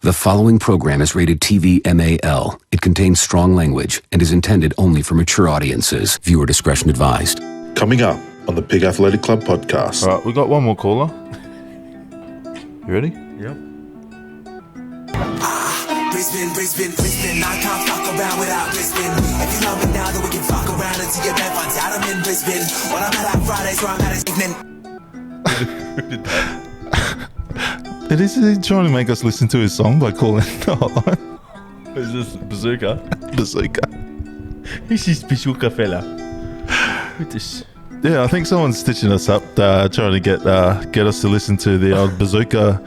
The following program is rated TV MAL. It contains strong language and is intended only for mature audiences. Viewer discretion advised. Coming up on the Pig Athletic Club podcast. All right, we got one more caller. You ready? Yep. Brisbane, I can't fuck around without Brisbane. If you love me now, then we can fuck around until your bed finds out I'm in Brisbane. When I'm at Fridays, where I'm at evening. Who did that? Is he trying to make us listen to his song by calling the hotline? Is this Bazooka? Bazooka. This is Bazooka fella. With this. Yeah, I think someone's stitching us up, trying to get us to listen to the old Bazooka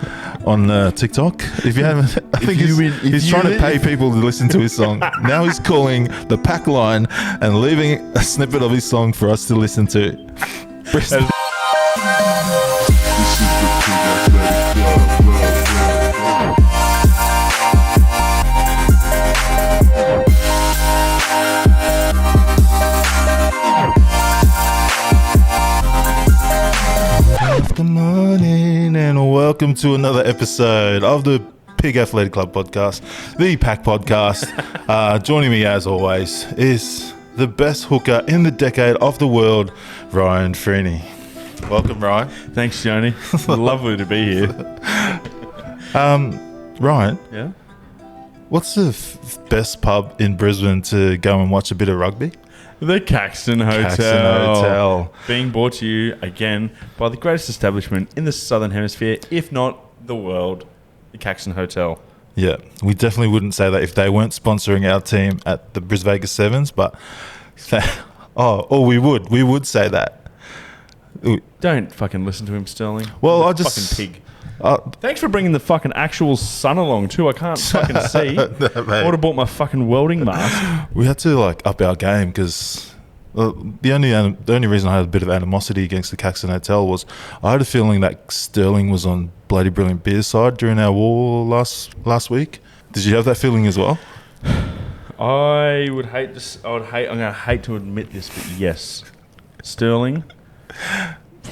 on TikTok. If you haven't, I think he's trying to pay people to listen to his song. Now he's calling the PAC line and leaving a snippet of his song for us to listen to. Good morning and welcome to another episode of the Pig Athletic Club podcast, the PAC podcast. Joining me as always is the best hooker in the decade of the world, Ryan Freeney. Welcome, Ryan. Thanks, Joni. Lovely to be here. Ryan, Yeah? what's the best pub in Brisbane to go and watch a bit of rugby? The Caxton Hotel. Caxton Hotel. Being brought to you again by the greatest establishment in the Southern Hemisphere, if not the world, the Caxton Hotel. Yeah, we definitely wouldn't say that if they weren't sponsoring our team at the Bris Vegas Sevens, but we would say that. Don't fucking listen to him, Sterling. Well, He's a fucking pig. Thanks for bringing the fucking actual sun along too. I can't fucking see. I would have bought my fucking welding mask. We had to up our game because the only reason I had a bit of animosity against the Caxton Hotel was I had a feeling that Sterling was on Bloody Brilliant Beer's side during our war last week. Did you have that feeling as well? I'm gonna hate to admit this, but yes, Sterling.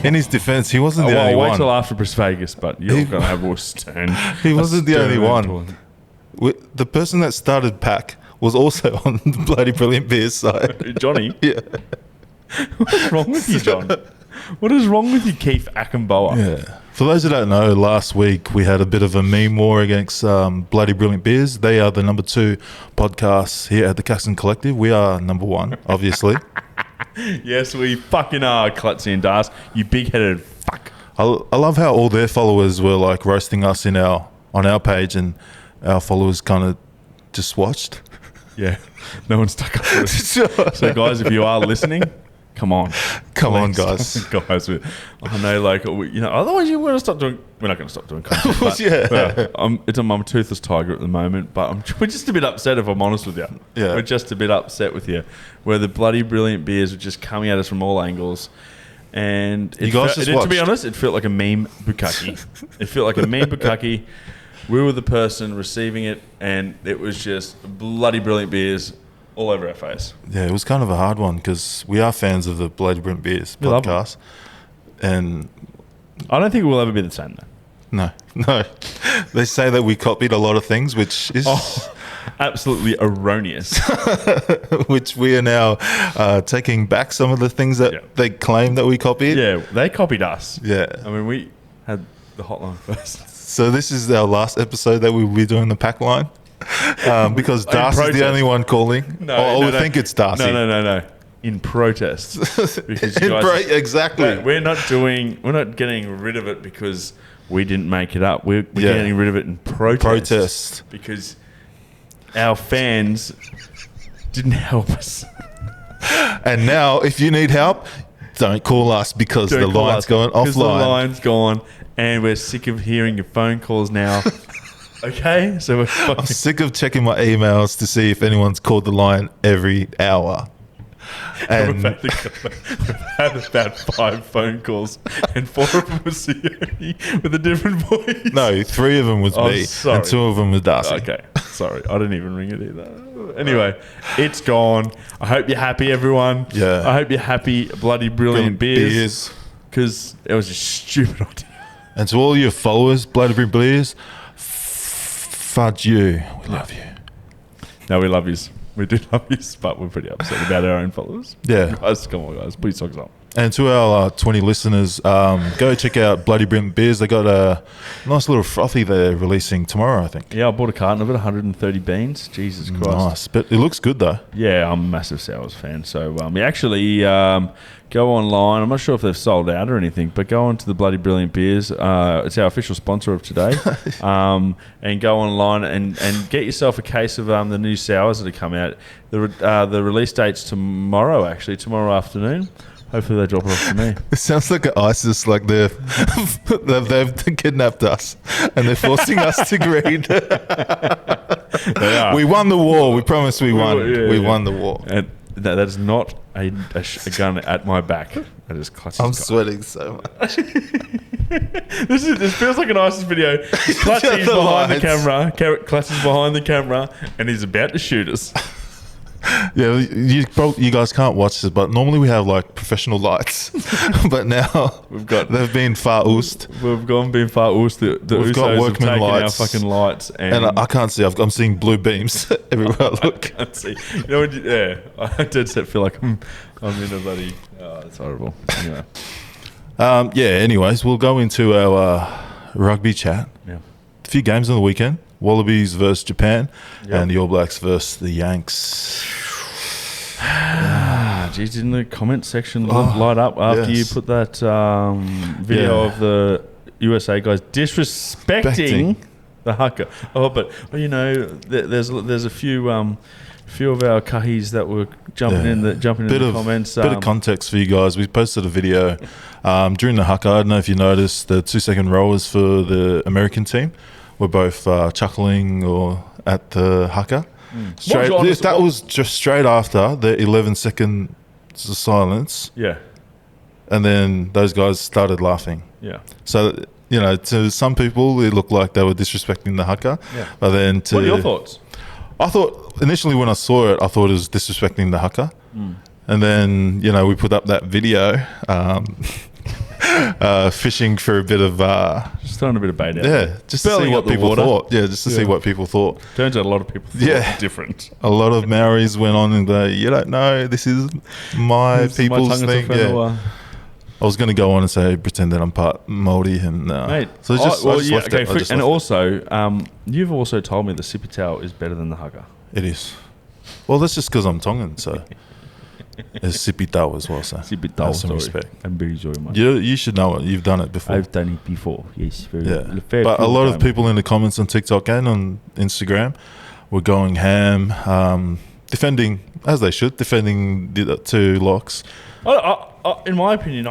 In his defence, he wasn't the only one. I'll wait till after Bris Vegas, but you're going to have a stern. He wasn't the only one. The person that started PAC was also on Bloody Brilliant Beer's side. Johnny? Yeah. What's wrong with you, John? What is wrong with you, Keith Ackenboa? Yeah. For those who don't know, last week we had a bit of a meme war against Bloody Brilliant Beers. They are the number 2 podcast here at the Caxton Collective. We are number 1, obviously. Yes, we fucking are, Klutzy and Das. You big-headed fuck. I love how all their followers were roasting us on our page, and our followers kind of just watched. Yeah, no one stuck up with us. So, guys, if you are listening, come on, guys. Guys, I know, otherwise we're not going to stop doing content. But, Yeah. I'm a toothless tiger at the moment, but we're just a bit upset, if I'm honest with you. Yeah. We're just a bit upset with you, where the Bloody Brilliant Beers were just coming at us from all angles. And to be honest, it felt like a meme bukkake. It felt like a meme bukkake. We were the person receiving it, and it was just Bloody Brilliant Beers all over our face. Yeah, it was kind of a hard one because we are fans of the Bloody Brilliant Beers podcast. And I don't think it will ever be the same, though. No. They say that we copied a lot of things, which is absolutely erroneous. Which we are now taking back some of the things that they claim that we copied. Yeah, they copied us. Yeah. I mean, we had the hotline first. So this is our last episode that we'll be doing the PAC line. Because Das is the only one calling. No. Think it's Darcy. No. In protest. Exactly. We're not getting rid of it because we didn't make it up. We're getting rid of it in protest. Because our fans didn't help us. And now, if you need help, don't call us because the line's going offline. Because the line's gone, and we're sick of hearing your phone calls now. Okay? So I'm sick of checking my emails to see if anyone's called the line every hour. And we've had about 5 phone calls, and 4 of them were Sione with a different voice. No, 3 of them was me, sorry. and 2 of them was Darcy. Okay, sorry, I didn't even ring it either. Anyway, it's gone. I hope you're happy, everyone. Yeah. I hope you're happy, Bloody Brilliant Beers. Because it was a stupid idea. And to all your followers, Bloody Brilliant Beers, Fudge you. We love you. No, we love yous. We do love yous, but we're pretty upset about our own followers. Yeah. Guys, come on, guys. Put your socks up. And to our 20 listeners, go check out Bloody Brilliant Beers. They got a nice little frothy they're releasing tomorrow, I think. Yeah, I bought a carton of it, 130 beans. Jesus Christ. Nice. But it looks good, though. Yeah, I'm a massive Sours fan. So we actually go online. I'm not sure if they've sold out or anything, but go on to the Bloody Brilliant Beers. It's our official sponsor of today. And go online and get yourself a case of the new Sours that have come out. The release date's tomorrow afternoon. Hopefully they drop it off to me. It sounds like ISIS, like they've kidnapped us and they're forcing us to greed. They are. We won the war. We promised we won. We won the war. And that is not a gun at my back. That is Clutch's I'm gun. sweating so much. This feels like an ISIS video. Clutch is behind the camera. Clutch is behind the camera, and he's about to shoot us. Yeah, you guys can't watch this, but normally we have like professional lights, but now they've been far oost. We've been far oost. The We've got Usos workman have taken lights. our fucking lights, and I can't see. I'm seeing blue beams everywhere I look. I can't see. You know what? Yeah, I did feel like I'm in a bloody. Oh, that's horrible. Anyway. Anyways, we'll go into our rugby chat. Yeah. A few games on the weekend. Wallabies versus Japan, and the All Blacks versus the Yanks. Geez, didn't the comment section light up after you put that video of the USA guys disrespecting the haka? There's a few of our kahis that were jumping in the comments. Bit of context for you guys. We posted a video during the haka. I don't know if you noticed the 2-second rowers for the American team were both chuckling or at the haka. That was just straight after the 11 seconds of silence. Yeah. And then those guys started laughing. Yeah. So, to some people, it looked like they were disrespecting the haka. Yeah. But then what are your thoughts? I thought, initially when I saw it, I thought it was disrespecting the haka. And then, we put up that video fishing for a bit of just throwing a bit of bait out. Yeah, just to see what people thought. Yeah, just to see what people thought. Turns out a lot of people thought different. A lot of Maoris went on and go, you don't know, this is my people's thing. Yeah. I was going to go on and say, pretend that I'm part Māori and mate. So you've also told me the sippy towel is better than the haka. It is. Well, that's just because I'm Tongan, so it's sippy towel as well. So sippy towel, some respect. I'm very sorry, mate. You should know it. You've done it before. I've done it before. Yes, but a lot of people in the comments on TikTok and on Instagram were going ham, defending as they should, defending the two locks. In my opinion,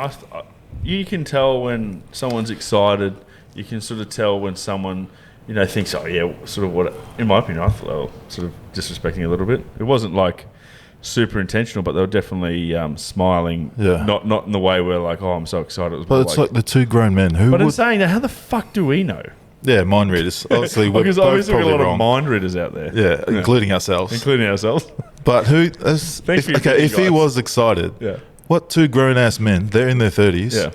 you can tell when someone's excited. You can sort of tell when someone, thinks, sort of what. In my opinion, I thought they were sort of disrespecting a little bit. It wasn't like super intentional, but they were definitely smiling. Yeah. Not in the way where like, oh, I'm so excited. But it's like the two grown men who. But in saying that, how the fuck do we know? Yeah, mind readers. Obviously, we're because obviously we've got a lot of mind readers out there. Yeah, including ourselves. But who? If he was excited, what two grown-ass men, they're in their 30s,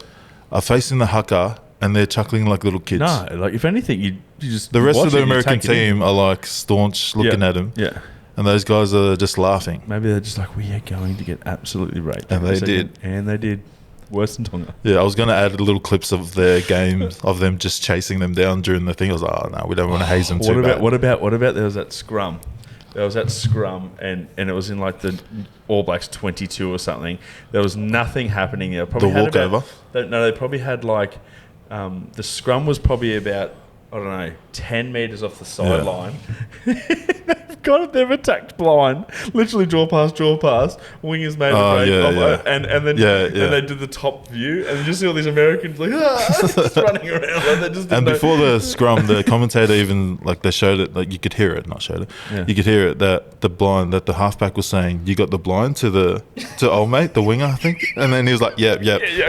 are facing the haka and they're chuckling like little kids. No, like if anything, you just the rest of the American team are like staunch looking at him. Yeah. And those guys are just laughing. Maybe they're just like, we are going to get absolutely raped. And they did. And they did. Worse than Tonga. Yeah, I was going to add little clips of their games of them just chasing them down during the thing. I was like, oh, no, we don't want to haze them too bad. What about there was that scrum. There was that scrum, and it was in like the All Blacks 22 or something. There was nothing happening there. Probably the walkover? They probably had like, the scrum was probably about, I don't know, 10 metres off the sideline. They've attacked blind. Literally draw pass. Wingers made a break. And then they did the top view, and you just see all these Americans like just running around. Like they just and before the scrum, the commentator even they showed it, like you could hear it, not showed it. Yeah. You could hear it that the halfback was saying, "You got the blind to old mate, the winger, I think." And then he was like, "Yep."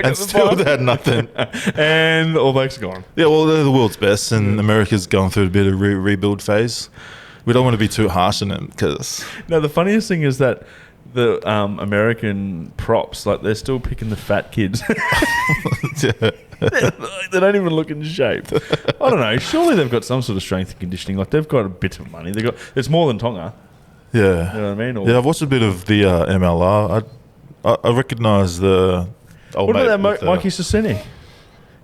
And still they had nothing. And All Blacks gone. Yeah, well, they're the world's best, and America's going through a bit of rebuild phase. We don't want to be too harsh on them because... No, the funniest thing is that the American props, like they're still picking the fat kids. They don't even look in shape. I don't know. Surely they've got some sort of strength and conditioning. Like they've got a bit of money. It's more than Tonga. Yeah, you know what I mean. Yeah, I've watched a bit of the MLR. I recognise the. What about that Mikey Sassini?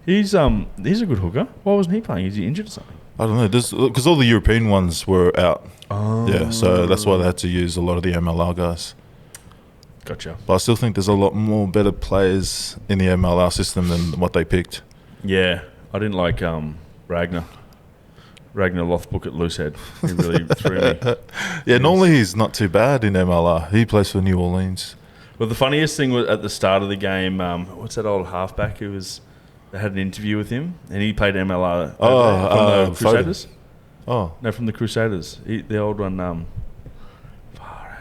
He's a good hooker. Why wasn't he playing? Is he injured or something? I don't know. Because all the European ones were out. Oh. Yeah, so that's why they had to use a lot of the MLR guys. Gotcha. But I still think there's a lot more better players in the MLR system than what they picked. Yeah, I didn't like Ragnar Lothbrook at Loosehead. He really threw me. Yeah, normally he's not too bad in MLR. He plays for New Orleans. Well, the funniest thing was at the start of the game, what's that old halfback who was... They had an interview with him, and he played MLR from the Crusaders. Oh. No, from the Crusaders. The old one... Where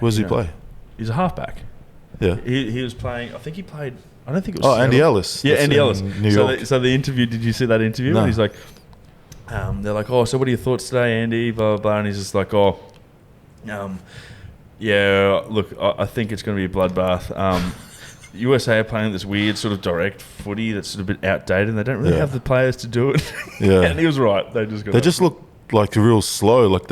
does he play? He's a halfback. Yeah. He was playing... I think he played... I don't think it was... Oh, Andy Ellis. Yeah, That's Andy Ellis. New York. So the interview... Did you see that interview? No. And he's like... they're like, oh, so what are your thoughts today, Andy? Blah, blah, blah. And he's just like, yeah, look, I think it's going to be a bloodbath. USA are playing this weird sort of direct footy that's sort of a bit outdated, and they don't really have the players to do it. Yeah. And he was right. They just look like real slow. Like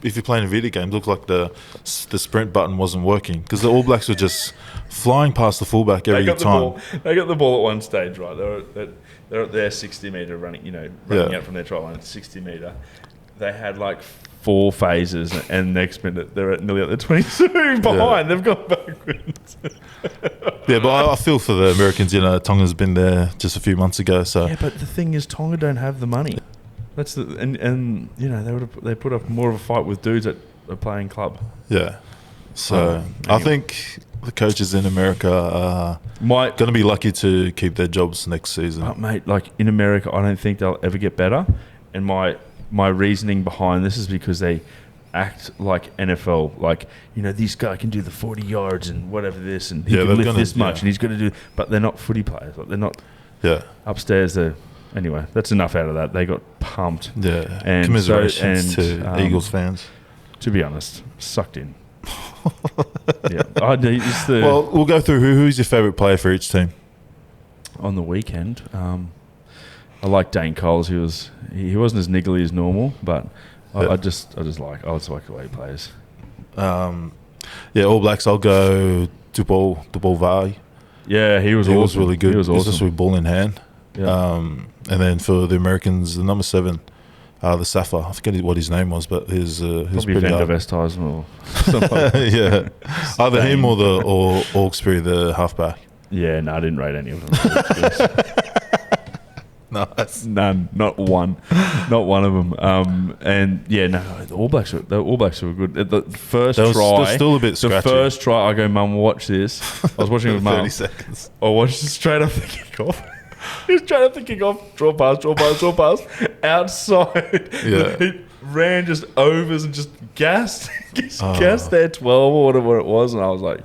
if you're playing a video game, it looks like the sprint button wasn't working because the All Blacks were just flying past the fullback every time. They got the ball at one stage, right? They're at their 60-metre running out from their try line, 60-metre. They had like 4 phases, and next minute they're nearly at the 22 behind. Yeah. They've gone backwards. Yeah, but I feel for the Americans. You know, Tonga's been there just a few months ago. So yeah, but the thing is, Tonga don't have the money. That's and you know they put up more of a fight with dudes that are playing club. Yeah, so anyway. I think the coaches in America are going to be lucky to keep their jobs next season. But mate, like in America, I don't think they'll ever get better. And my reasoning behind this is because they act like NFL, like, you know, this guy can do the 40 yards and whatever this, and he can lift this much, and he's going to do, but they're not footy players. Like, they're not upstairs. Anyway, that's enough out of that. They got pumped. Yeah, and commiserations to Eagles fans. To be honest, sucked in. Yeah. Well, we'll go through who's your favourite player for each team. On the weekend, I like Dane Coles. He wasn't as niggly as normal, but I just like the way he plays. All Blacks. I'll go Dupol Vai. Yeah, he was awesome. Was really good. He was awesome. He was just with ball in hand. Yeah. And then for the Americans, the number 7, the Safa. I forget what his name was, but his probably pretty Van der Westhuizen or something like that. Yeah, either him or Hawkesbury, the halfback. Yeah, no, I didn't rate any of them. Nice. None, not one of them. And yeah, no, the All Blacks were good. The first try, still a bit scratchy. The first try, I go, Mum, watch this. I was watching it with Mum. 30 seconds. I watched it straight off the kickoff. He was straight off the kickoff, draw pass, outside. Yeah. He ran just overs and just gassed their 12 or whatever it was, and I was like,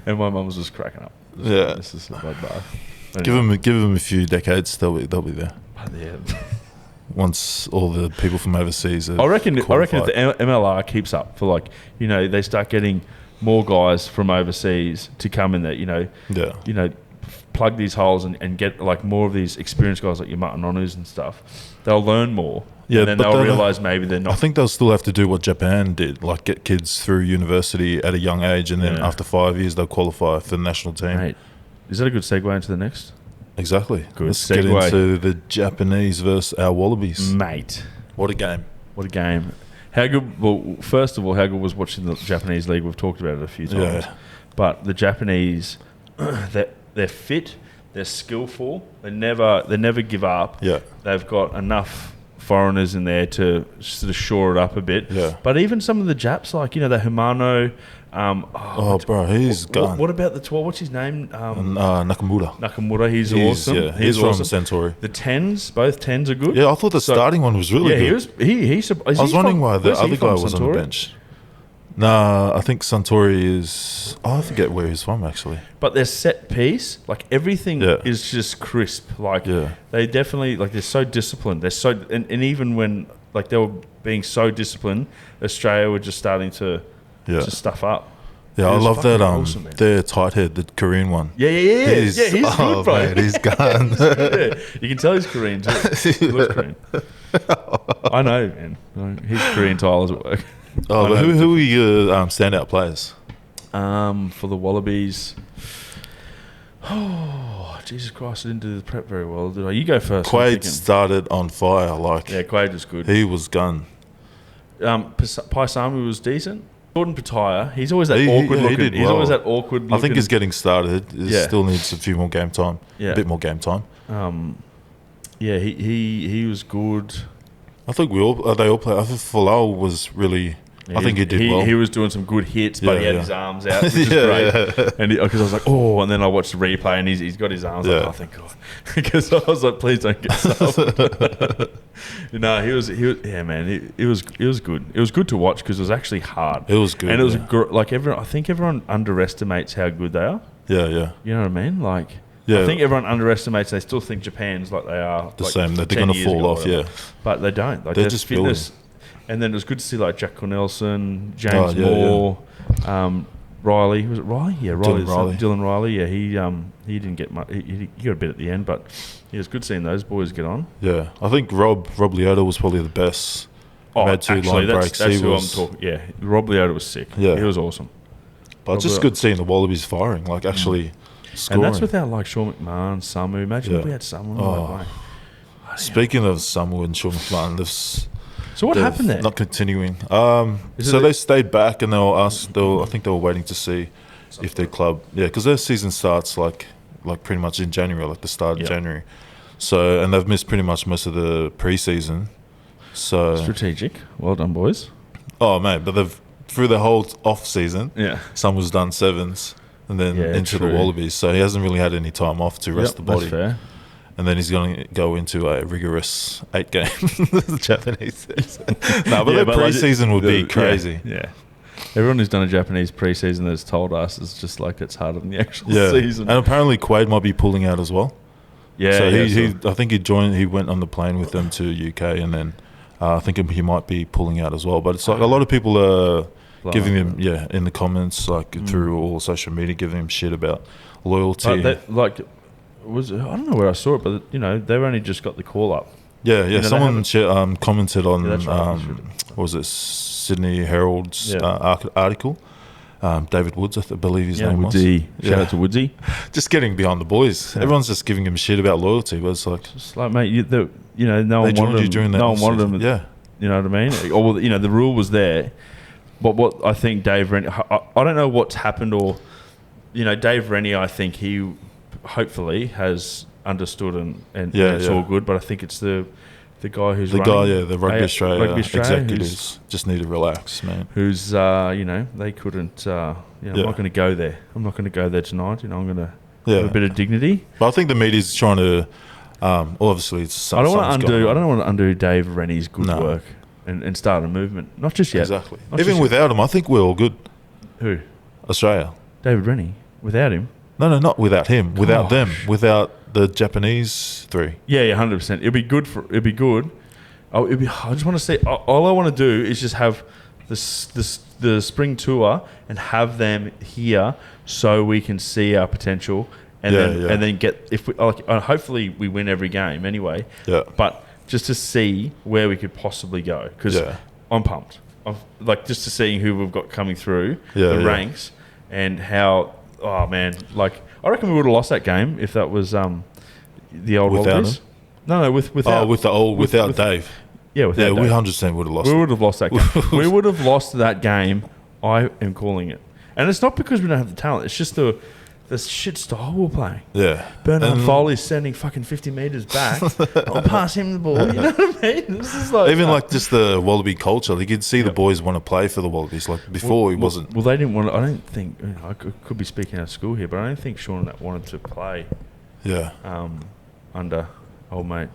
and my mum was just cracking up. Yeah, this is a bloodbath. Anyway. Give them a few decades, they'll be there. Yeah. Once all the people from overseas are I reckon if the qualified. MLR keeps up for, like, you know, they start getting more guys from overseas to come in there, you know, plug these holes and get like more of these experienced guys like your Martin Onus and stuff. They'll learn more. Yeah, and then they'll realise maybe they're not. I think they'll still have to do what Japan did, like get kids through university at a young age, and then after 5 years they'll qualify for the national team. Mate, is that a good segue into the next? Exactly. Good Let's segue. get into the Japanese versus our Wallabies. Mate. What a game. What a game. How good, well, first of all, how good was watching the Japanese league? We've talked about it a few times. Yeah. But the Japanese, they're fit, they're skillful, they never give up. Yeah. They've got enough foreigners in there to sort of shore it up a bit. Yeah. But even some of the Japs, like, you know, the Humano. Bro, he's gone. What about the 12? What's his name? Nakamura. He's awesome. Yeah, he's from Centauri. The 10s, both 10s are good. Yeah, I thought the starting one was really good. I was wondering why the other guy was on the bench. Nah, I think Suntory is... I forget where he's from, actually. But their set piece, like, everything is just crisp. Like, they definitely... Like, they're so disciplined. They're so... And even when, like, they were being so disciplined, Australia were just starting to stuff up. Yeah, He I was love fucking that. awesome, man. Their tight head, the Korean one. Yeah. He's good, bro. Man, he's gone. Yeah. You can tell he's Korean too. He looks Korean. I know, man. He's Korean tiles at work. Oh, but who are your standout players? For the Wallabies. Oh, Jesus Christ! I didn't do the prep very well, did I? You go first. Quaid started on fire. Yeah, Quaid was good. He was gun. Paisami was decent. Jordan Pataya, he's always that awkward looking. He did he's well. always that awkward looking. I think he's getting started. He still needs a few more game time. Yeah. A bit more game time. Yeah, he was good. I think they all play. I think Folau was really. I think he did well. He was doing some good hits, but he had his arms out, which is Yeah, great. yeah. And because I was like, oh, and then I watched the replay, and he's got his arms. Like, oh, thank God, because I was like, please don't get stuffed. No, he was. Yeah, man, it was good. It was good to watch because it was actually hard. It was good, and it was like everyone. I think everyone underestimates how good they are. Yeah, yeah. You know what I mean? Like, Yeah. I think everyone underestimates. They still think Japan's like they are The like same. They're 10 going to years fall ago or off, whatever. yeah. But they don't. Like, They're there's just fitness. And then it was good to see like Jack Cornelson, James Oh, yeah, Moore, Riley. Was it Riley? Yeah, Riley. Dylan Riley. Yeah, he didn't get much. He got a bit at the end, but it was good seeing those boys get on. Yeah, I think Rob Leota was probably the best. Oh, He had two actually, line that's breaks. who I'm talking. Yeah, Rob Leota was sick. Yeah. He was awesome. But it's just good seeing the Wallabies firing, like actually scoring. And that's without like Sean McMahon, Samu. Imagine if we had someone. Oh. Speaking of Samu and Sean McMahon, so what happened there? Not continuing. They stayed back and they were asked. I think they were waiting to see if their club, because their season starts like pretty much in January, like the start of January. So and they've missed pretty much most of the preseason. So strategic. Well done, boys. Oh man, but they've through the whole off season. Yeah, Samu's done sevens and then into the Wallabies, so he hasn't really had any time off to rest the body. That's fair. And then he's going to go into a rigorous 8-game Japanese season. No, but their pre-season would be crazy. Yeah. Everyone who's done a Japanese pre-season has told us it's just like it's harder than the actual season. And apparently Quaid might be pulling out as well. Yeah. So I think he went on the plane with them to UK, and then I think he might be pulling out as well. But it's like a lot of people are giving him, in the comments, like through all social media, giving him shit about loyalty. I don't know where I saw it, but they've only just got the call up. Yeah. Someone commented on right, what was it, Sydney Herald's article. David Woods, I believe his name was. Shout out to Woodsy. Just getting behind the boys. Yeah. Everyone's just giving him shit about loyalty, but it's like, mate, no one wanted them. during that. No one wanted them. Yeah. You know what I mean? Or the rule was there, but what I think Dave Rennie, I don't know what's happened, or Dave Rennie, I think he hopefully has understood and it's all good, but I think it's the guy who's the Rugby Australia executives just need to relax, man. Who's they couldn't. I'm not going to go there. I'm not going to go there tonight. I'm going to have a bit of dignity. But I think the media's trying to. Obviously, it's. I don't want to undo Dave Rennie's good work and start a movement. Not just yet. Exactly. Even without him, I think we're all good. Who? Australia. David Rennie. Without him. No, not without him. Without them. Without the Japanese three. Yeah, 100%. It'd be good. I just want to see. All I want to do is just have the spring tour and have them here so we can see our potential and then get hopefully we win every game anyway. Yeah. But just to see where we could possibly go, because I'm pumped. I'm just to seeing who we've got coming through the ranks and how. Oh man, I reckon we would have lost that game if that was the old Wallabies. No, without Dave. Yeah, without Dave. We 100% would have lost. We would have lost that game. We would have lost that game. I am calling it, and it's not because we don't have the talent. It's just the shit style we're playing. Yeah, Bernard Foley's sending fucking 50 meters back. I'll pass him the ball. You know what I mean? This is like even just the Wallaby culture. You could see the boys want to play for the Wallabies. Like before, he wasn't. Well, they didn't want. I don't think I could be speaking out of school here, but I don't think Sean wanted to play. Yeah. Under old mate.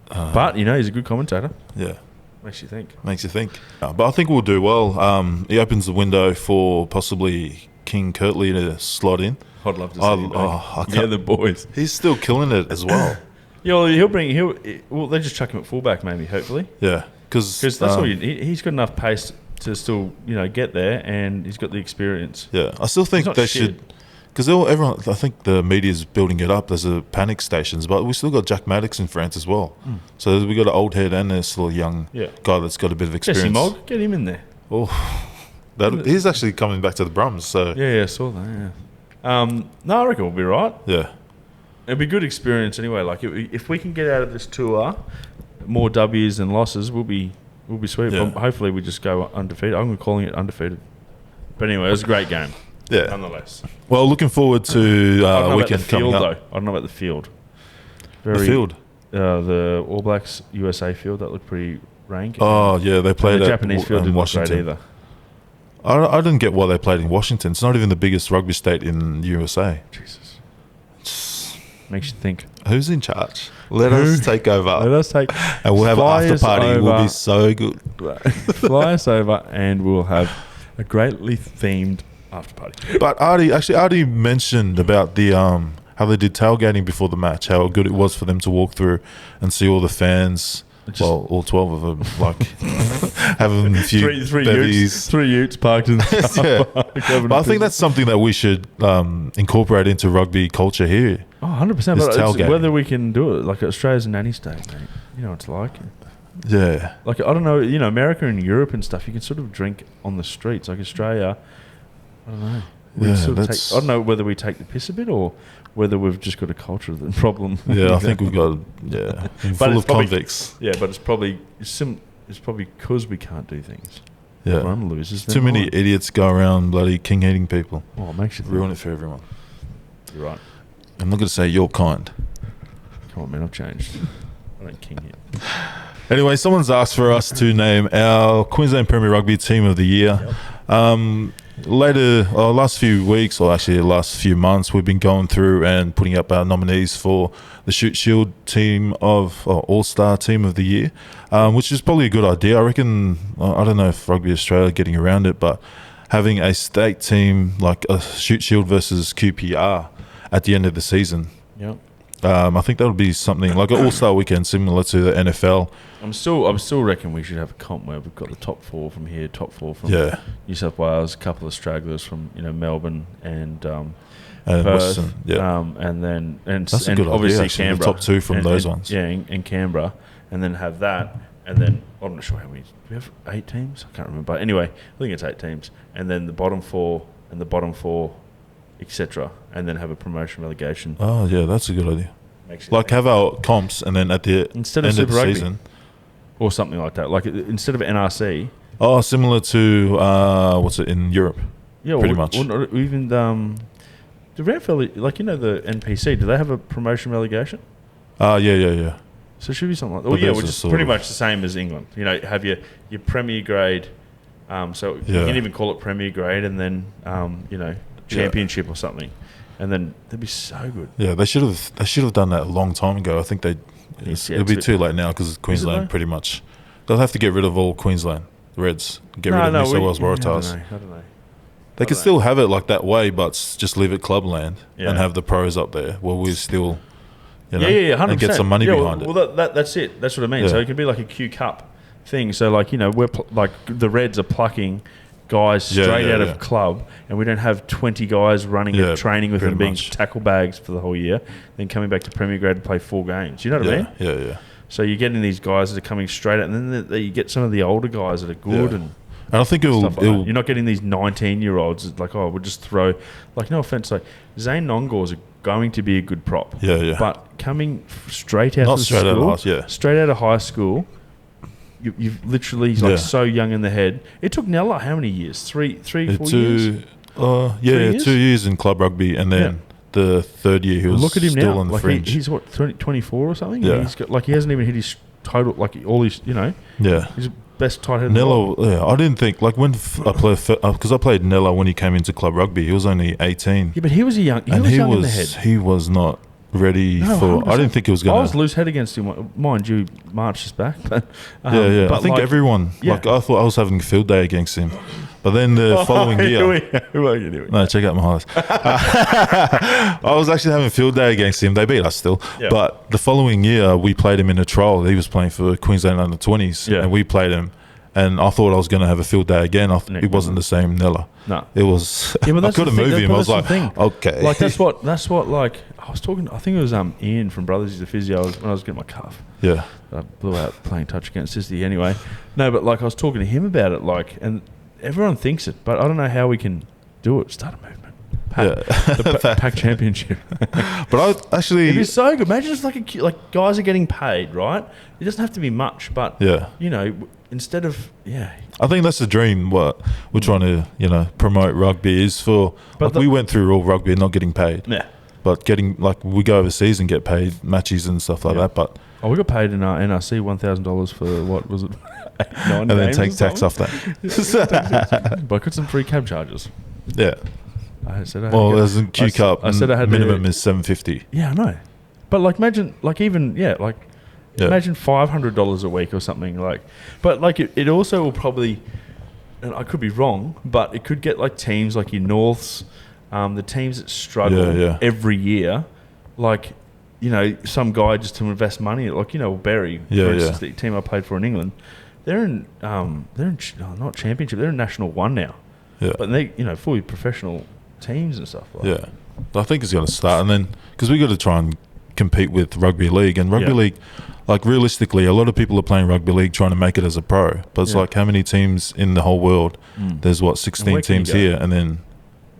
But he's a good commentator. Yeah. Makes you think. But I think we'll do well. He opens the window for possibly King Kirtley to slot in. I'd love to see him. The boys. He's still killing it as well. They'll just chuck him at fullback maybe, hopefully. Yeah, because that's all you need. He's got enough pace to still, get there, and he's got the experience. Yeah, I still think they should, because everyone. I think the media's building it up. There's a panic stations, but we still got Jack Maddox in France as well. So we got an old head and a still a young guy that's got a bit of experience. Jesse Mogg, get him in there. Oh, he's actually coming back to the Brums. So I saw that. Yeah. No, I reckon we'll be right. Yeah, it'll be good experience anyway. Like if we can get out of this tour more W's than losses, we'll be sweet. Yeah. But hopefully we just go undefeated. I'm calling it undefeated. But anyway, it was a great game. Yeah. Nonetheless. Well, looking forward to weekend coming up. I don't know about the field. The field? The All Blacks USA field, that looked pretty rank. Oh, yeah, they played the at Japanese field didn't look great either. I didn't get why they played in Washington. It's not even the biggest rugby state in USA. Jesus. Makes you think. Who's in charge? Let us take over. Let us take. And we'll have an after party. We'll be so good. Fly us over and we'll have a greatly themed after party. But Artie mentioned about the how they did tailgating before the match, how good it was for them to walk through and see all the fans. All 12 of them, like having a few three utes parked in the park. But I think that's something that we should incorporate into rugby culture here. Oh, 100%. But it's whether we can do it. Like Australia's a nanny state, mate. You know what it's like. Yeah. Like, I don't know, America and Europe and stuff, you can sort of drink on the streets. Like Australia, I don't know. I don't know whether we take the piss a bit or whether we've just got a culture problem. Yeah, I think we've got full of convicts. Yeah, but it's probably because we can't do things. Yeah, everyone loses. Too many idiots go around bloody king-hating people. Oh, it makes you ruin it for everyone. You're right. I'm not going to say you're kind. Come on, man, I've changed. I don't king hit. Anyway, someone's asked for us to name our Queensland Premier Rugby Team of the Year. Yep. Last few weeks, or actually the last few months, we've been going through and putting up our nominees for the Shoot Shield Team of All-Star Team of the Year, which is probably a good idea. I reckon, I don't know if Rugby Australia are getting around it, but having a state team like a Shoot Shield versus QPR at the end of the season. Yep. I think that would be something like an all-star weekend similar to the NFL. I'm still reckon we should have a comp where we've got the top four from here, top four from New South Wales, a couple of stragglers from Melbourne and Perth, Western, and then that's a good obviously idea, Canberra, the top two from those ones. Yeah, and Canberra, and then have that, and then I'm not sure how many. Do we have 8 teams? I can't remember. But anyway, I think it's 8 teams, and then the bottom 4 and the bottom 4, etc., and then have a promotion relegation. Oh yeah, that's a good idea. Like have our comps, and then at the instead end of the Rugby, season, or something like that. Like instead of NRC. Oh, similar to what's it in Europe? Yeah, pretty much. Or even the RAMFL, like the NPC. Do they have a promotion relegation? Yeah. So it should be something like that. Well, which is pretty much the same as England. Have your Premier grade. So you can even call it Premier grade, and then Championship or something. And then they'd be so good. Yeah, they should have done that a long time ago. I think it'll be too late now because Queensland pretty much they'll have to get rid of all Queensland Reds, get rid of New South Wales Waratahs. I don't know. They could still have it like that way, but just leave it clubland and have the pros up there. Well, we still, 100%. And get some money behind it. Well, that's it. That's what I mean. Yeah. So it could be like a Q Cup thing. So we're like the Reds are plucking guys straight out of club, and we don't have 20 guys running and training with them being tackle bags for the whole year, then coming back to Premier Grade to play 4 games. You know what I mean? Yeah. So you're getting these guys that are coming straight out, and then you get some of the older guys that are good and I think it'll you're not getting these 19-year-olds like, we'll just throw, like, no offense, like Zane Nongors are going to be a good prop. Yeah. But coming straight out of high school, you've literally so young in the head. It took Nella how many years? 4 years? 2 years in club rugby, and then the third year he was look at him still now. on the fringe. He's what, 24 or something? Yeah. He's got, he hasn't even hit his total, all his, his best tight head. Nella, I didn't think, when I played, because I played Nella when he came into club rugby, he was only 18. Yeah, but he was a young, he was young in the head. He was not ready for. 100%. I didn't think he was going to. I was loose head against him, mind you. March is back, but But I think everyone. I thought I was having a field day against him, but then the following year. Who are you doing? No, check out my highlights. I was actually having a field day against him. They beat us still, but the following year we played him in a trial. He was playing for Queensland under 20s, and we played him. And I thought I was going to have a field day again. It wasn't the same Nella. No. It was... Yeah, but I couldn't move him. I was like, okay. Like, that's what, like, I was talking... I think it was Ian from Brothers, he's a physio, when I was getting my calf. Yeah. I blew out playing touch against Sissy anyway. No, but, like, I was talking to him about it, like, and everyone thinks it, but I don't know how we can do it. Start a movement. The PAC championship. But I actually... It'd be so good. Imagine it's like guys are getting paid, right? It doesn't have to be much, but, you know... Instead of, I think that's the dream. What we're trying to, promote rugby is for. But we went through all rugby, not getting paid. Yeah. But getting we go overseas and get paid matches and stuff like that. But we got paid in our NRC $1,000 for what was it? 9 and then take tax off that. But I got some free cab charges. Yeah. I said. As in Q Cup, I said I had minimum is $750. Yeah, I know. But imagine Imagine $500 a week or something but it also will probably, and I could be wrong, but it could get teams like your Norths, the teams that struggle every year, some guy just to invest money, Berry, for instance, the team I played for in England, they're in not championship, they're in National 1 now, but they fully professional teams and stuff I think it's going to start, and then because we got to try and compete with rugby league, and rugby league, realistically, a lot of people are playing rugby league trying to make it as a pro, but it's how many teams in the whole world? There's 16 teams here, and then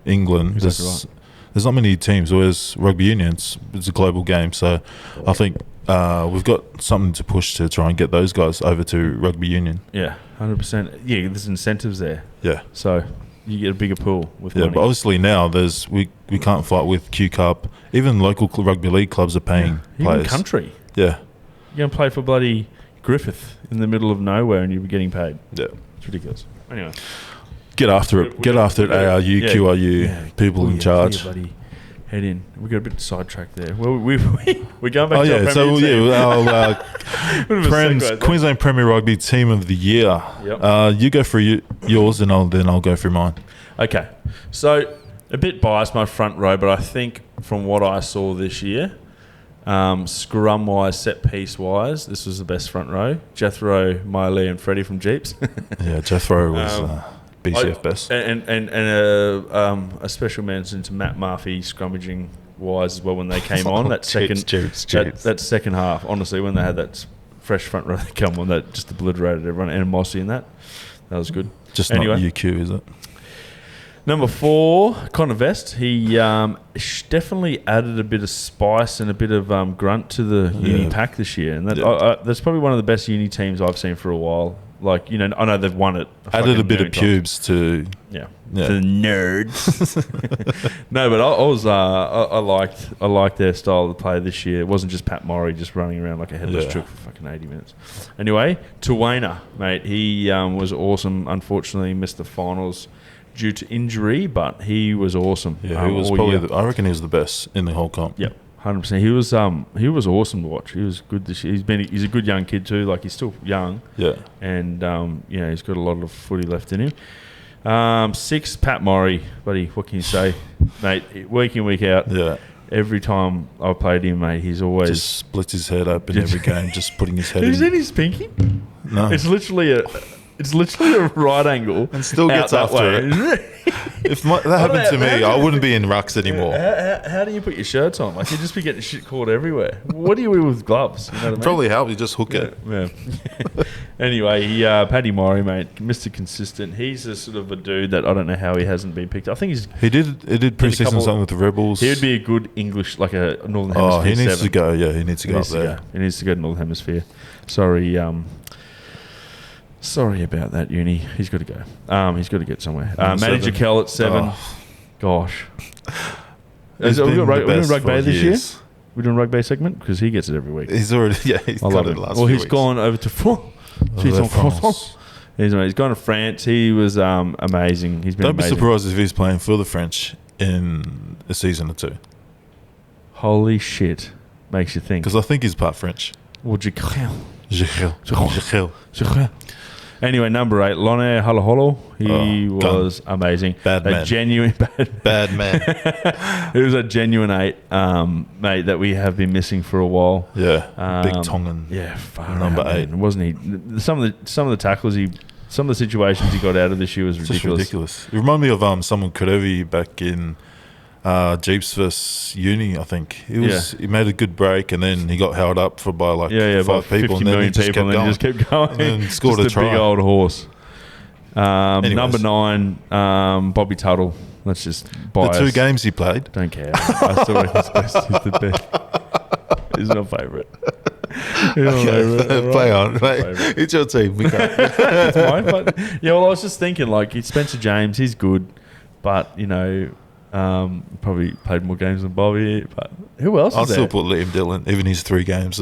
England, there's not many teams, whereas rugby union, it's a global game, so I think we've got something to push to try and get those guys over to rugby union. 100%. There's incentives there, so you get a bigger pool with money. But obviously now we can't fight with Q Cup. Even local rugby league clubs are paying players. Even country. Yeah. You're going to play for bloody Griffith in the middle of nowhere and you'll be getting paid. Yeah. It's ridiculous. Anyway. Get after it. Get after it, ARU, QRU, people in charge. Buddy. Head in. We got a bit sidetracked there. Well, we're going back to our Premier team. Queensland Premier Rugby Team of the Year. Yep. You go through yours and then I'll go through mine. Okay. So, a bit biased, my front row, but I think from what I saw this year, scrum-wise, set-piece-wise, this was the best front row. Jethro, Miley and Freddie from Jeeps. Jethro was... BCF best. And a special mention to Matt Murphy scrummaging wise as well when they came on that second half. Honestly, when they had that fresh front row they come on, that just obliterated everyone. And Mossy in that was good. Just not UQ, is it? Number 4, Connor Vest. He definitely added a bit of spice and a bit of grunt to the uni pack this year, and that's probably one of the best uni teams I've seen for a while. I know they've won it. Added a bit of pubes to the nerds. No, but I liked their style of play this year. It wasn't just Pat Morrie just running around like a headless chook for fucking 80 minutes. Anyway, Tuwaina, mate, he was awesome. Unfortunately, missed the finals due to injury, but he was awesome. Yeah, he was probably. I reckon he was the best in the whole comp. Yep. 100%. He was awesome to watch. He was good this year. He's a good young kid too. He's still young. Yeah. And he's got a lot of footy left in him. 6, Pat Morrie, buddy. What can you say, mate? Week in, week out. Yeah. Every time I played him, mate, he's always just splits his head open every game, just putting his head in. Is it his pinky? No. It's literally a right angle and still gets after it. If that happened to me, I wouldn't be in rucks anymore. How do you put your shirts on? You'd just be getting shit caught everywhere. What do you do with gloves? You know what I mean? Probably help. You just hook it. Yeah. Anyway, Paddy Morrie, mate, Mr. Consistent. He's a sort of a dude that I don't know how he hasn't been picked. I think he did pre-season something with the Rebels. He would be a good English, like a Northern Hemisphere. He needs to go. Yeah, he needs to go up there. He needs to go to Northern Hemisphere. Sorry about that, Uni. He's got to go. He's got to get somewhere. Manager Kell at 7. Oh. Gosh. We're doing rugby this year? We're doing rugby segment? Because he gets it every week. He's already, he's got it last few weeks. He's gone over to France. He's gone to France. He was amazing. He's been Don't amazing. be surprised if he's playing for the French in a season or 2. Holy shit. Makes you think. Because I think he's part French. Well, Gilles. Anyway, number 8, Lone Halaholo. He was amazing. Bad man. Bad man. He was a genuine 8, mate, that we have been missing for a while. Yeah, big Tongan. Yeah, far number out, 8, man. Wasn't he? Some of the tackles he some of the situations he got out of this year was Just ridiculous. ridiculous. It reminded me of someone Krevi back in Jeeps versus Uni, I think. He made a good break and then he got held up by like 5 people and then he just kept going. Just kept going. And then scored just a try. Big old horse. Anyways. Number 9, Bobby Tuttle. Let's just bias. The 2 games he played. Don't care. I still reckon he's best. He's the best. He's my favourite. Play on, mate. It's your team. We can't. It's mine. But yeah, well, I was just thinking, like, Spencer James, he's good, but probably played more games than Bobby. But who else? I'll is there? still put Liam Dillon, even his 3 games.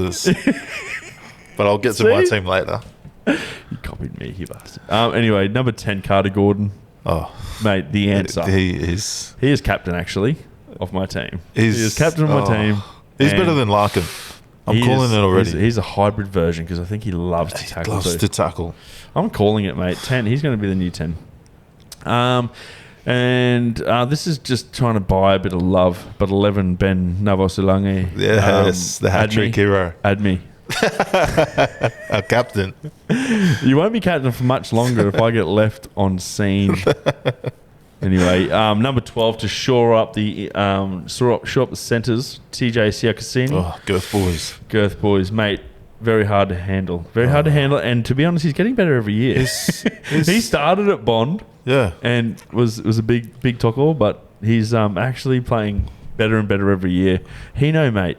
But I'll get to my team later. You copied me, you bastard. Anyway, number 10, Carter Gordon. Oh, mate, the answer. He is captain actually of my team. He is captain of my team. He's better than Larkin. I'm calling it already. He's a hybrid version because I think he loves to tackle. Loves to tackle. I'm calling it, mate. 10. He's going to be the new 10. This is just trying to buy a bit of love. But 11, Ben Navosulangi. Yes, the hat-trick hero. Add me. Our captain. You won't be captain for much longer if I get left on scene. Anyway, number 12 to shore up the centres, TJ Siakasini. Oh, Girth boys, mate. Very hard to handle. And to be honest, he's getting better every year. He started at Bond, and was a big tackle, but he's actually playing better and better every year. mate.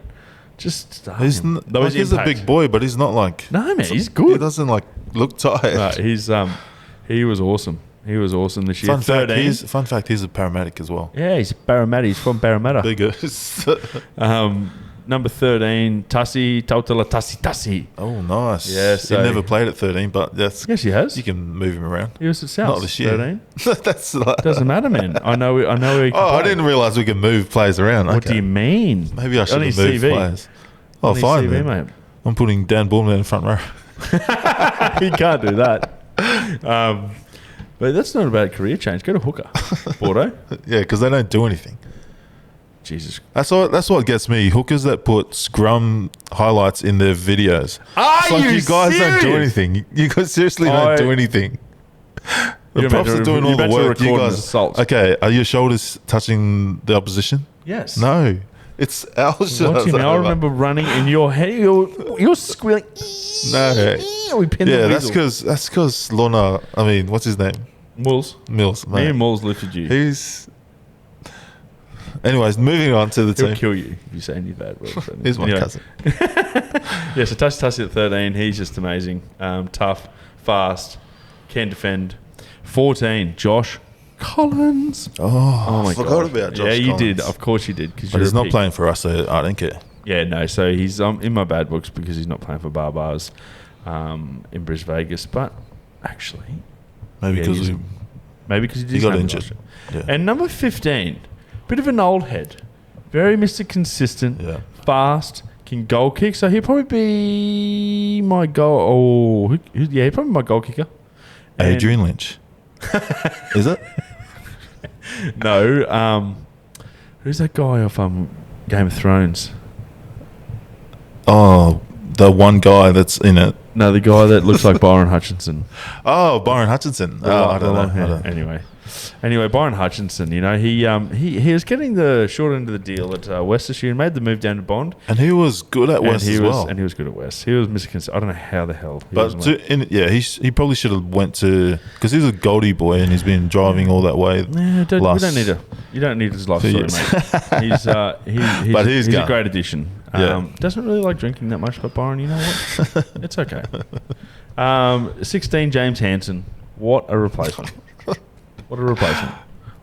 Just he's a big boy, but he's not like he's good. He doesn't look tired. He was awesome. He was awesome this year. Fun fact, he's a paramedic as well. Yeah, he's a Parramatta. He's from Parramatta. There you go. Number 13, Tautala Tassi. Oh, nice. Yeah, he never played at 13, but yes, he has. You can move him around. He was at South. Not this year. 13. That's doesn't matter, man. I know. He can play. I didn't realise we can move players around. What do you mean? Maybe I should have moved players. Oh, fine, CV, mate. I'm putting Dan Bullman in front row. You can't do that. But that's not about career change. Go to hooker, Bordeaux. Yeah, because they don't do anything. Jesus. That's what gets me. Hookers that put scrum highlights in their videos. You guys serious? Don't do anything. You guys seriously don't do anything. The props are doing all the work. You guys. Okay, are your shoulders touching the opposition? Yes. No. It's our shoulders. I remember running in your head. You're squealing. No. We pinned the whistle. That's because Lorna. I mean, what's his name? Mills. Mate. Me and Mills lifted you. Anyways, moving on to the team. He'll kill you if you say any bad words. He's my cousin. Yeah, so Tassi at 13. He's just amazing. Tough, fast, can defend. 14, Josh Collins. Oh my God. I forgot about Josh Collins. Yeah, you did. Of course you did. But he's not playing for us, so I don't care. Yeah, no. So he's in my bad books because he's not playing for Barbars in Bris Vegas. But actually... Maybe because he got injured. Yeah. And number 15... Bit of an old head. Very Mr. Consistent. Yeah. Fast. Can goal kick. So he'll probably be my goal... he'll probably be my goal kicker. Adrian Lynch. Is it? No. Who's that guy off Game of Thrones? Oh, the one guy that's in it. No, the guy that looks like Byron Hutchinson. Oh, Byron Hutchinson. I don't know. Anyway, Byron Hutchinson, he was getting the short end of the deal at West this year and made the move down to Bond. And he was good at West as well. And he was good at West. He was Mr. I don't know how the hell. He probably should have went to... Because he's a Goldie boy and he's been driving all that way. Yeah, you don't need his life story, mate. He's a great addition. Doesn't really like drinking that much, but Byron, you know what? It's okay. 16, James Hansen. What a replacement.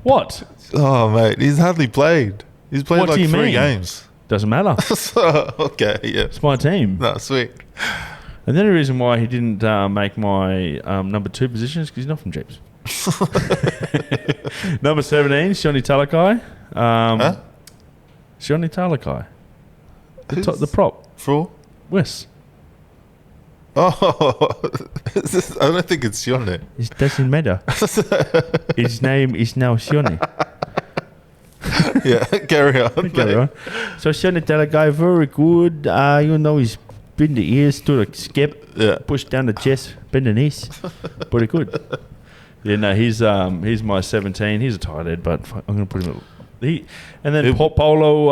What? Oh, mate. He's hardly played. He's played like 3 games. Doesn't matter. Okay, yeah. It's my team. No, sweet. And the only reason why he didn't make my number 2 position is because he's not from Jeeps. Number 17, Shoni Talakai. Shoni Talakai. The prop. For? Wes. Oh, I don't think it's Shoni. It doesn't matter. His name is now Shoni. Yeah, carry on. So Shoni Talakai, very good. He's been the ears to the skip, pushed down the chest, bend a knees. Pretty good. Yeah, no, he's my 17. He's a tight end, but I'm going to put him at... And then Paulo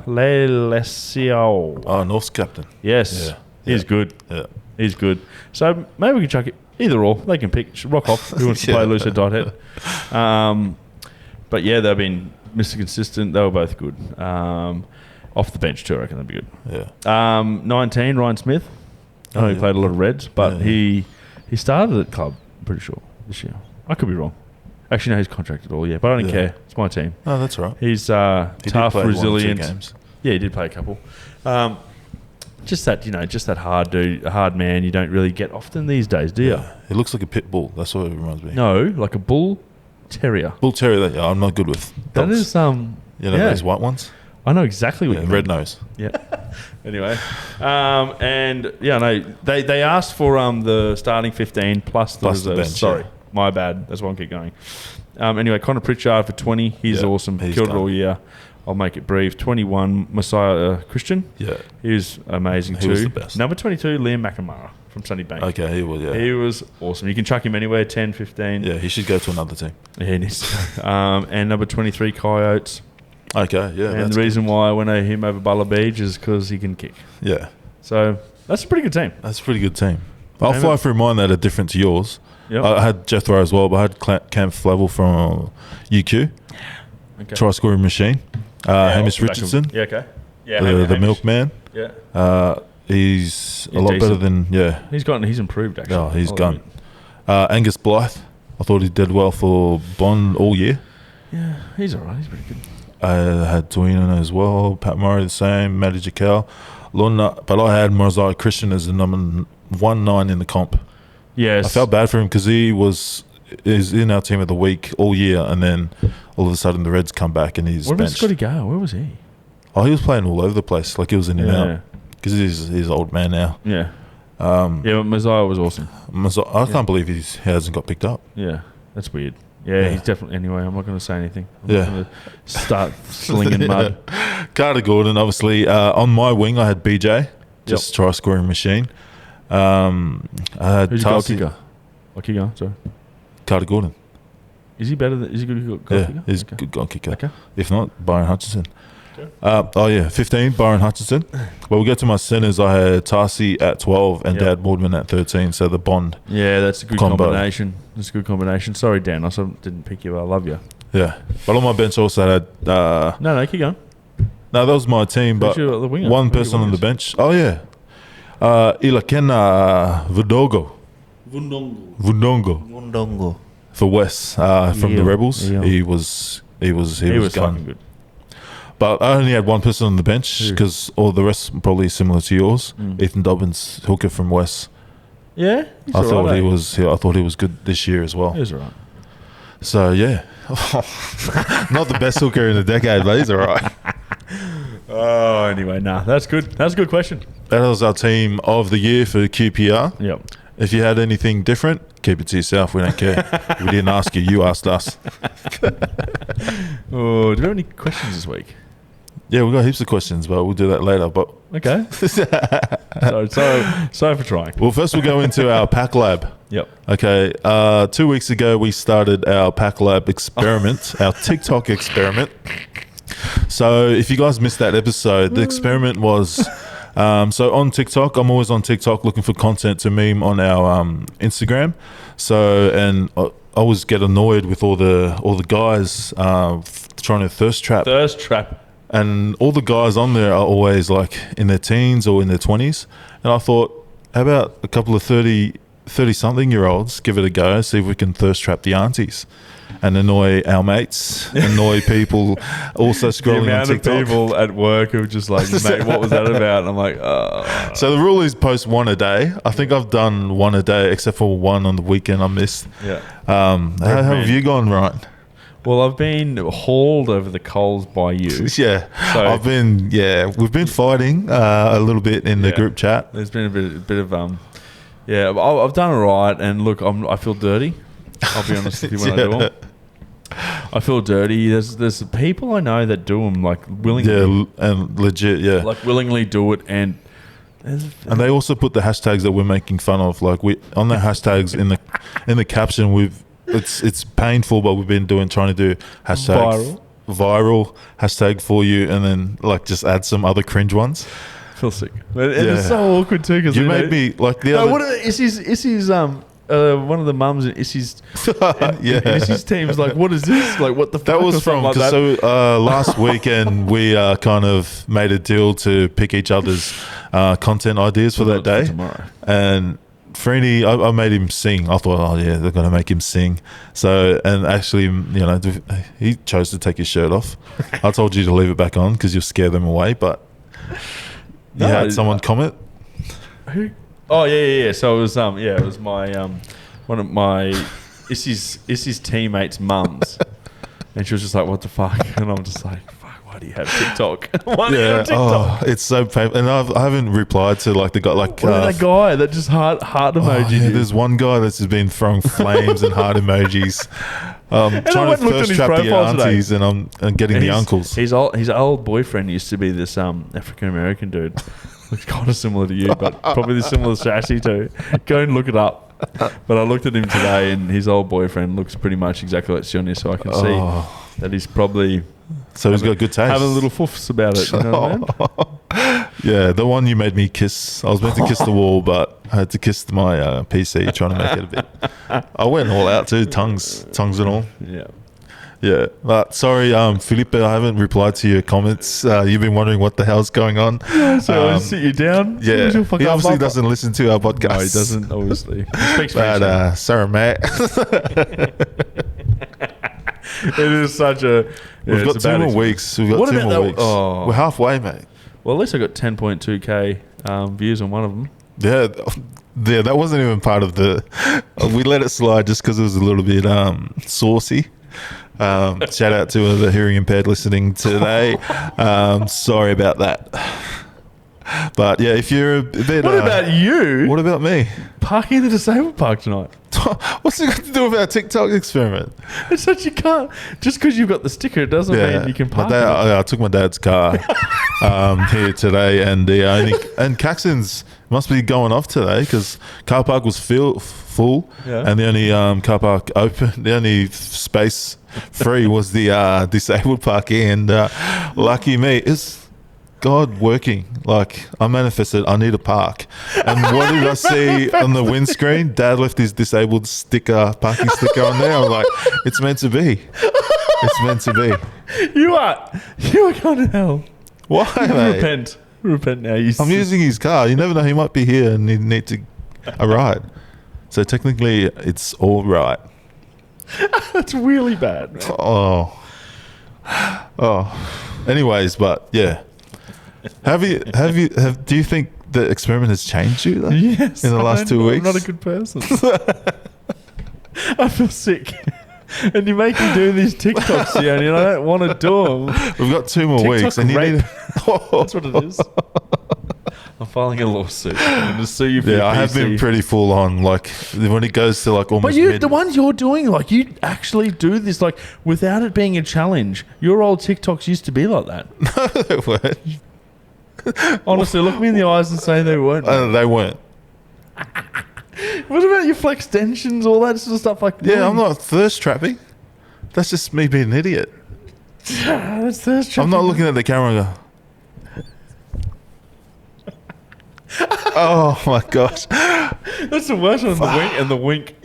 Lelesio. Oh, North's captain. Yes. Yeah. He's good. Yeah. He's good. So maybe we can chuck it either or. They can pick. Rock off. Who wants to play loose or tight head? But yeah, they've been Mr. Consistent. They were both good. Off the bench too, I reckon they'd be good. Yeah. 19, Ryan Smith. I know he played a lot of Reds, but he started at club, I'm pretty sure, this year. I could be wrong. Actually, no, he's contracted all year, but I don't care. It's my team. Oh, that's right. He's tough, resilient. Yeah, he did play a couple. Just that hard dude, a hard man you don't really get often these days, do you? Yeah. He looks like a pit bull. That's what it reminds me. No, like a bull terrier. Bull terrier, I'm not good with. That is, those white ones? I know exactly what you mean. Red nose. Yeah. Anyway. And, yeah, no, they asked for the starting 15 plus the reserves. bench. Sorry, my bad. That's why I keep going. Anyway, Connor Pritchard for 20. He's awesome. Killed it all year. I'll make it brief. 21, Messiah Christian. Yeah. He was amazing too. He was the best. Number 22, Liam McNamara from Sunny Bank. Okay, he was, yeah. He was awesome. You can chuck him anywhere, 10, 15. Yeah, he should go to another team. Yeah, he needs to go. And number 23, Coyotes. Okay, yeah. And the reason why I went to him over Balla Beach is because he can kick. Yeah. So that's a pretty good team. That's a pretty good team. I'll fly through mine that are different to yours. Yep. I had Jethro as well, but I had Cam Flavel from UQ. Okay. Try scoring machine. Hamish Richardson. Yeah, okay. Yeah, the milkman. Yeah. He's a lot better than, He's improved, actually. Oh, he's gone. Angus Blythe. I thought he did well for Bond all year. Yeah, he's all right. He's pretty good. I had Duino as well. Pat Murray the same. Matty Jacal. Luna, but I had Mosiah Christian as the number 19 in the comp. Yes. I felt bad for him because is in our team of the week all year, and then all of a sudden the Reds come back and he's Where benched. Scotty go? Where was he? Oh, he was playing all over the place. Like he was in and out because he's an old man now. Yeah. But Mosiah was awesome. I can't believe he hasn't got picked up. Yeah, that's weird. Yeah, he's definitely... Anyway, I'm not going to say anything. I'm Yeah. going to start slinging mud. Carter Gordon, obviously. On my wing, I had BJ. Just try scoring machine. I had Who's your goal kicker? Keep going, sorry. Carter Gordon. Is he better than... Is he good goal kicker? He's a good goal kicker. Okay. If not, Byron Hutchinson. 15, Byron Hutchinson. Well, we'll get to my centres. I had Tarsi at 12 and Dad Boardman at 13, so the Bond. Yeah, that's a good combo. combination. That's a good combination. Sorry, Dan, I didn't pick you. I love you. Yeah. But on my bench also had... No, keep going. No, that was my team, but the winger? one person on the bench. Oh, yeah. Ilakena Vundongo. For Wes from the Rebels. Yeah. He was fucking gone. good. But I only had one person on the bench because all the rest probably similar to yours. Ethan Dobbins, hooker from West. Yeah, I thought he was good this year as well. He was alright. So yeah, not the best hooker in a decade, but he's alright. Oh, anyway, that's good. That's a good question. That was our team of the year for QPR. Yep. If you had anything different, keep it to yourself. We don't care. We didn't ask you. You asked us. Oh, do we have any questions this week? Yeah, we've got heaps of questions, but we'll do that later. But okay. Sorry for trying. Well, first we'll go into our PAC lab. Yep. Okay. 2 weeks ago, we started our PAC lab experiment, our TikTok experiment. So if you guys missed that episode, the experiment was... so on TikTok, I'm always on TikTok looking for content to meme on our Instagram. So, and I always get annoyed with all the guys trying to thirst trap. And all the guys on there are always like in their teens or in their 20s. And I thought, how about a couple of 30-something-year-olds, give it a go, see if we can thirst trap the aunties and annoy our mates, annoy people also scrolling on TikTok. The amount of people at work who are just like, mate, what was that about? And I'm like, oh. So the rule is post one a day. I think I've done one a day, except for one on the weekend I missed. Yeah. How have you gone, Ryan? Well, I've been hauled over the coals by you. Yeah. So we've been fighting a little bit in the group chat. There's been a bit of I've done all right, and look, I feel dirty. I'll be honest with you when I do them. I feel dirty. There's people I know that do them like willingly. Yeah, and legit, yeah. Like willingly do it, and And they also put the hashtags that we're making fun of. Like on the hashtags in the caption, it's painful, but we've been trying to do hashtag viral hashtag for you, and then like just add some other cringe ones. I feel sick. And it's so awkward too because you made me like the other. What Issy's one of the mums in Issy's Issy's team's like, what is this? Like, what the fuck? That was from like last weekend we kind of made a deal to pick each other's content ideas for that day. Tomorrow. And Freeney, I made him sing. I thought, oh yeah, they're going to make him sing. So, and actually, he chose to take his shirt off. I told you to leave it back on because you'll scare them away. But you had someone comment. Who? Oh yeah. So it was it was my one of my Issy's teammates' mums, and she was just like, "What the fuck?" And I'm just like, "Why do you have TikTok? Why do you have TikTok?" Oh, it's so painful. And I haven't replied to like the guy, like that guy that just heart emoji. Yeah, there's one guy that's just been throwing flames and heart emojis. Trying to thirst trap the aunties today. and I'm getting the uncles. His old boyfriend used to be this African American dude. Looks kind of similar to you, but probably similar to Sassy too. Go and look it up. But I looked at him today, and his old boyfriend looks pretty much exactly like Sionia, so I can see that he's probably. So he's got good taste. Having a little foofs about it, you know what I mean? Yeah, the one you made me kiss. I was meant to kiss the wall, but I had to kiss my PC, trying to make it a bit. I went all out too, tongues and all. Yeah. Yeah, but sorry, Felipe, I haven't replied to your comments. You've been wondering what the hell's going on. Yeah, so I sit you down. Yeah, he obviously doesn't listen to our podcast. No, he doesn't, obviously. He speaks but, sorry, mate. It is such a... We've got 2 more weeks. Oh. We're halfway, mate. Well, at least I got 10.2k views on one of them. Yeah, that wasn't even part of the... we let it slide just because it was a little bit saucy. Shout out to the hearing impaired listening today. Sorry about that. But yeah, if you're a bit... What about you? What about me? Parking in the disabled park tonight. What's it got to do with our TikTok experiment? It's that you can't... Just because you've got the sticker, it doesn't mean you can park I took my dad's car here today, and Caxton's must be going off today because car park was full, and the only car park open, the only space free was the disabled parking, and lucky me, is God working. Like, I manifested, I need a park. And what did I see on the windscreen? Dad left his disabled parking sticker on there. I was like, it's meant to be. It's meant to be. You are going to hell. Why, mate? Repent now. I'm using his car. You never know, he might be here and he need a ride. So technically, it's all right. That's really bad, man. Oh. Anyways, but yeah. Do you think the experiment has changed you though? Yes. In the last 2 weeks? I'm not a good person. I feel sick. And you make me do these TikToks, and I don't want to do them. We've got 2 more weeks, and you need. That's what it is. I'm filing a lawsuit. I'm going to sue you for your I have been pretty full on. Like when it goes to like almost. But the ones you're doing, like you actually do this, like without it being a challenge. Your old TikToks used to be like that. No, they weren't. Honestly, look me in the eyes and say they weren't. They weren't. What about your flex extensions, all that sort of stuff? Like, yeah, I'm not thirst trapping. That's just me being an idiot. That's thirst trapping. I'm not looking at the camera and go, oh my gosh. That's the worst one. The wink.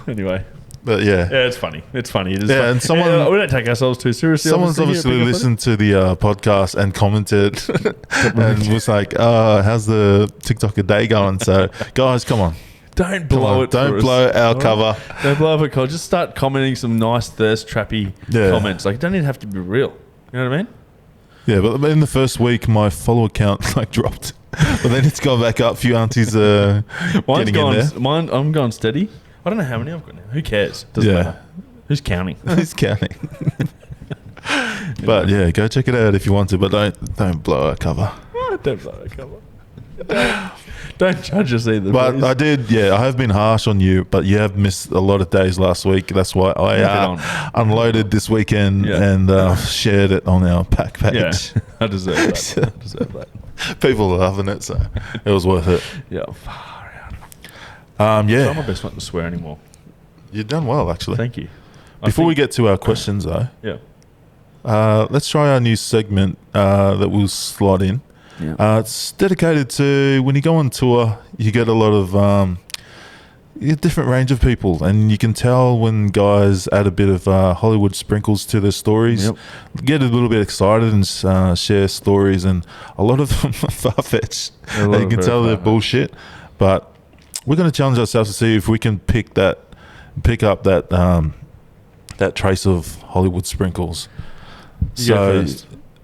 Anyway. But yeah, it's funny. It's funny. It is funny. And someone we don't take ourselves too seriously. Someone's obviously listened to the podcast and commented and was like, "How's the TikTok a day going?" So, guys, come on, don't blow it. Don't blow our cover. Don't blow up a cover. Just start commenting some nice thirst trappy comments. Like, it don't even have to be real. You know what I mean? Yeah, but in the first week, my follower count like dropped, but then it's gone back up. A few aunties getting in there. I'm going steady. I don't know how many I've got now. Who cares? Doesn't matter. Who's counting? Who's counting? But yeah, go check it out if you want to, but don't blow our cover. Don't blow our cover. Don't judge us either. But please. I did, I have been harsh on you, but you have missed a lot of days last week. That's why I unloaded this weekend and shared it on our PAC page. Yeah, I deserve that. People are loving it, so it was worth it. Yeah, far out. I'm my best not to swear anymore. You've done well, actually. Thank you. Before we get to our questions, though, let's try our new segment that we'll slot in. Yeah. It's dedicated to when you go on tour, you get a lot of you get a different range of people, and you can tell when guys add a bit of Hollywood sprinkles to their stories, get a little bit excited and share stories, and a lot of them are far-fetched. And you can tell they're bullshit, but we're going to challenge ourselves to see if we can pick up that trace of Hollywood sprinkles.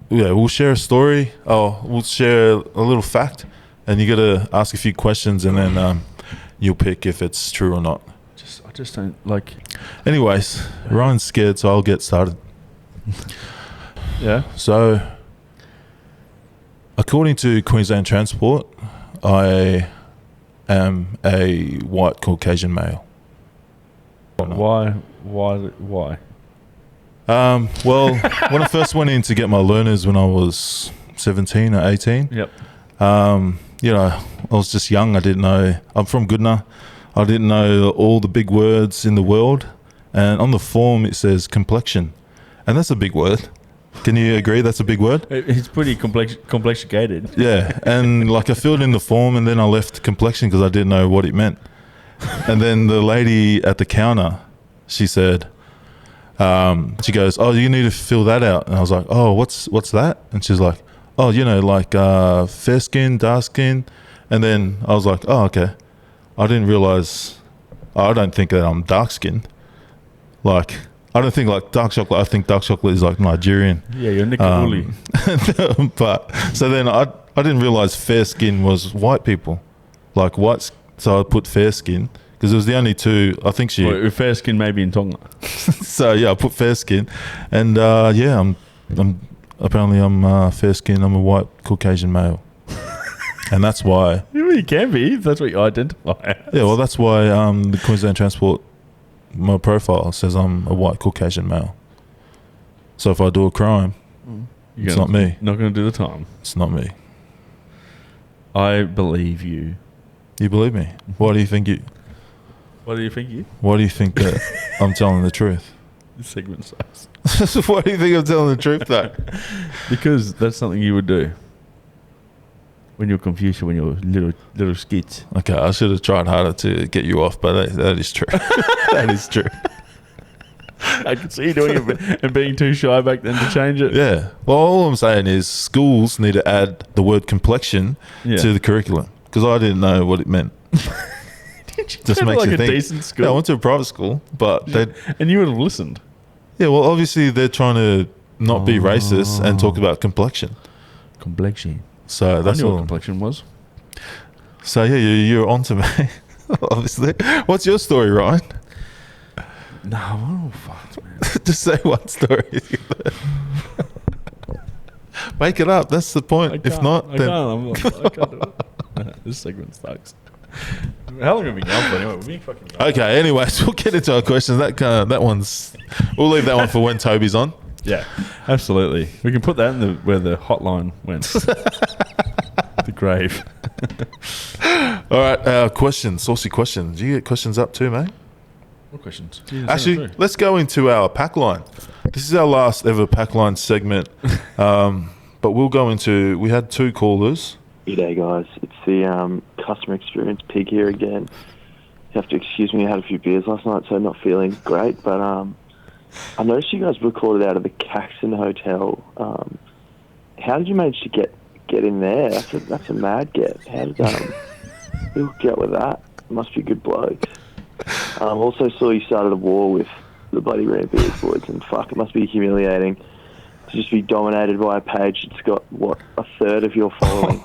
We'll share a story. We'll share a little fact, and you got to ask a few questions, and then you'll pick if it's true or not. I just don't like. Anyways, Ryan's scared, so I'll get started. Yeah. So, according to Queensland Transport, I am a white Caucasian male. Why? Well, when I first went in to get my learners when I was 17 or 18, I was just young. I didn't know. I'm from Goodna. I didn't know all the big words in the world. And on the form, it says complexion. And that's a big word. Can you agree that's a big word? It's pretty complexicated. Yeah. And I filled in the form, and then I left complexion because I didn't know what it meant. And then the lady at the counter, she said, she goes, "Oh, you need to fill that out." And I was like, "Oh, what's that?" And she's like, "Oh, fair skin, dark skin." And then I was like, "Oh, okay." I didn't realize. I don't think that I'm dark skinned. I don't think dark chocolate. I think dark chocolate is Nigerian. Yeah, you're Nick. But so then I didn't realize fair skin was white people, white. So I put fair skin. Because it was the only two, I think fair skin maybe in Tonga. So I put fair skin, and I'm fair skin. I'm a white Caucasian male, and that's why. You can be. That's what you identify as. Yeah, well, that's why the Queensland Transport, my profile says I'm a white Caucasian male. So if I do a crime, it's not me. Not going to do the time. It's not me. I believe you. You believe me? Why do you think you? What do you think Why do you think that I'm telling the truth? This segment sucks. Why do you think I'm telling the truth, though? Because that's something you would do when you're confused, when you're little skits. Okay, I should have tried harder to get you off, but that is true. That is true. I could see you doing it and being too shy back then to change it. Yeah. Well, all I'm saying is schools need to add the word complexion to the curriculum, because I didn't know what it meant. Just makes you think. A decent school. Yeah, I went to a private school, but and you would have listened. Yeah, well, obviously they're trying to not be racist and talk about complexion. Complexion. So that's what all. Complexion was. So yeah, you're on to me. Obviously, what's your story, Ryan? No, I'm all fucked, man. Just say one story. Make it up. That's the point. If not, then I can't do it. This segment sucks. How long have we been going for anyway? We've been fucking going. Okay, anyways, we'll get into our questions. That one's... We'll leave that one for when Toby's on. Yeah, absolutely. We can put that in where the hotline went. The grave. All right, questions. Saucy questions. You get questions up too, mate? What questions? Actually, let's go into our PAC line. This is our last ever PAC line segment. But we'll go into... We had 2 callers. G'day guys, it's the customer experience pig here again. You have to excuse me, I had a few beers last night, so I'm not feeling great, but I noticed you guys recorded out of the Caxton Hotel. How did you manage to get in there? That's a mad get. How did who get with that? Must be good blokes. Also saw you started a war with the bloody Rambeers boys, and fuck, it must be humiliating to just be dominated by a page that's got, what, a third of your following.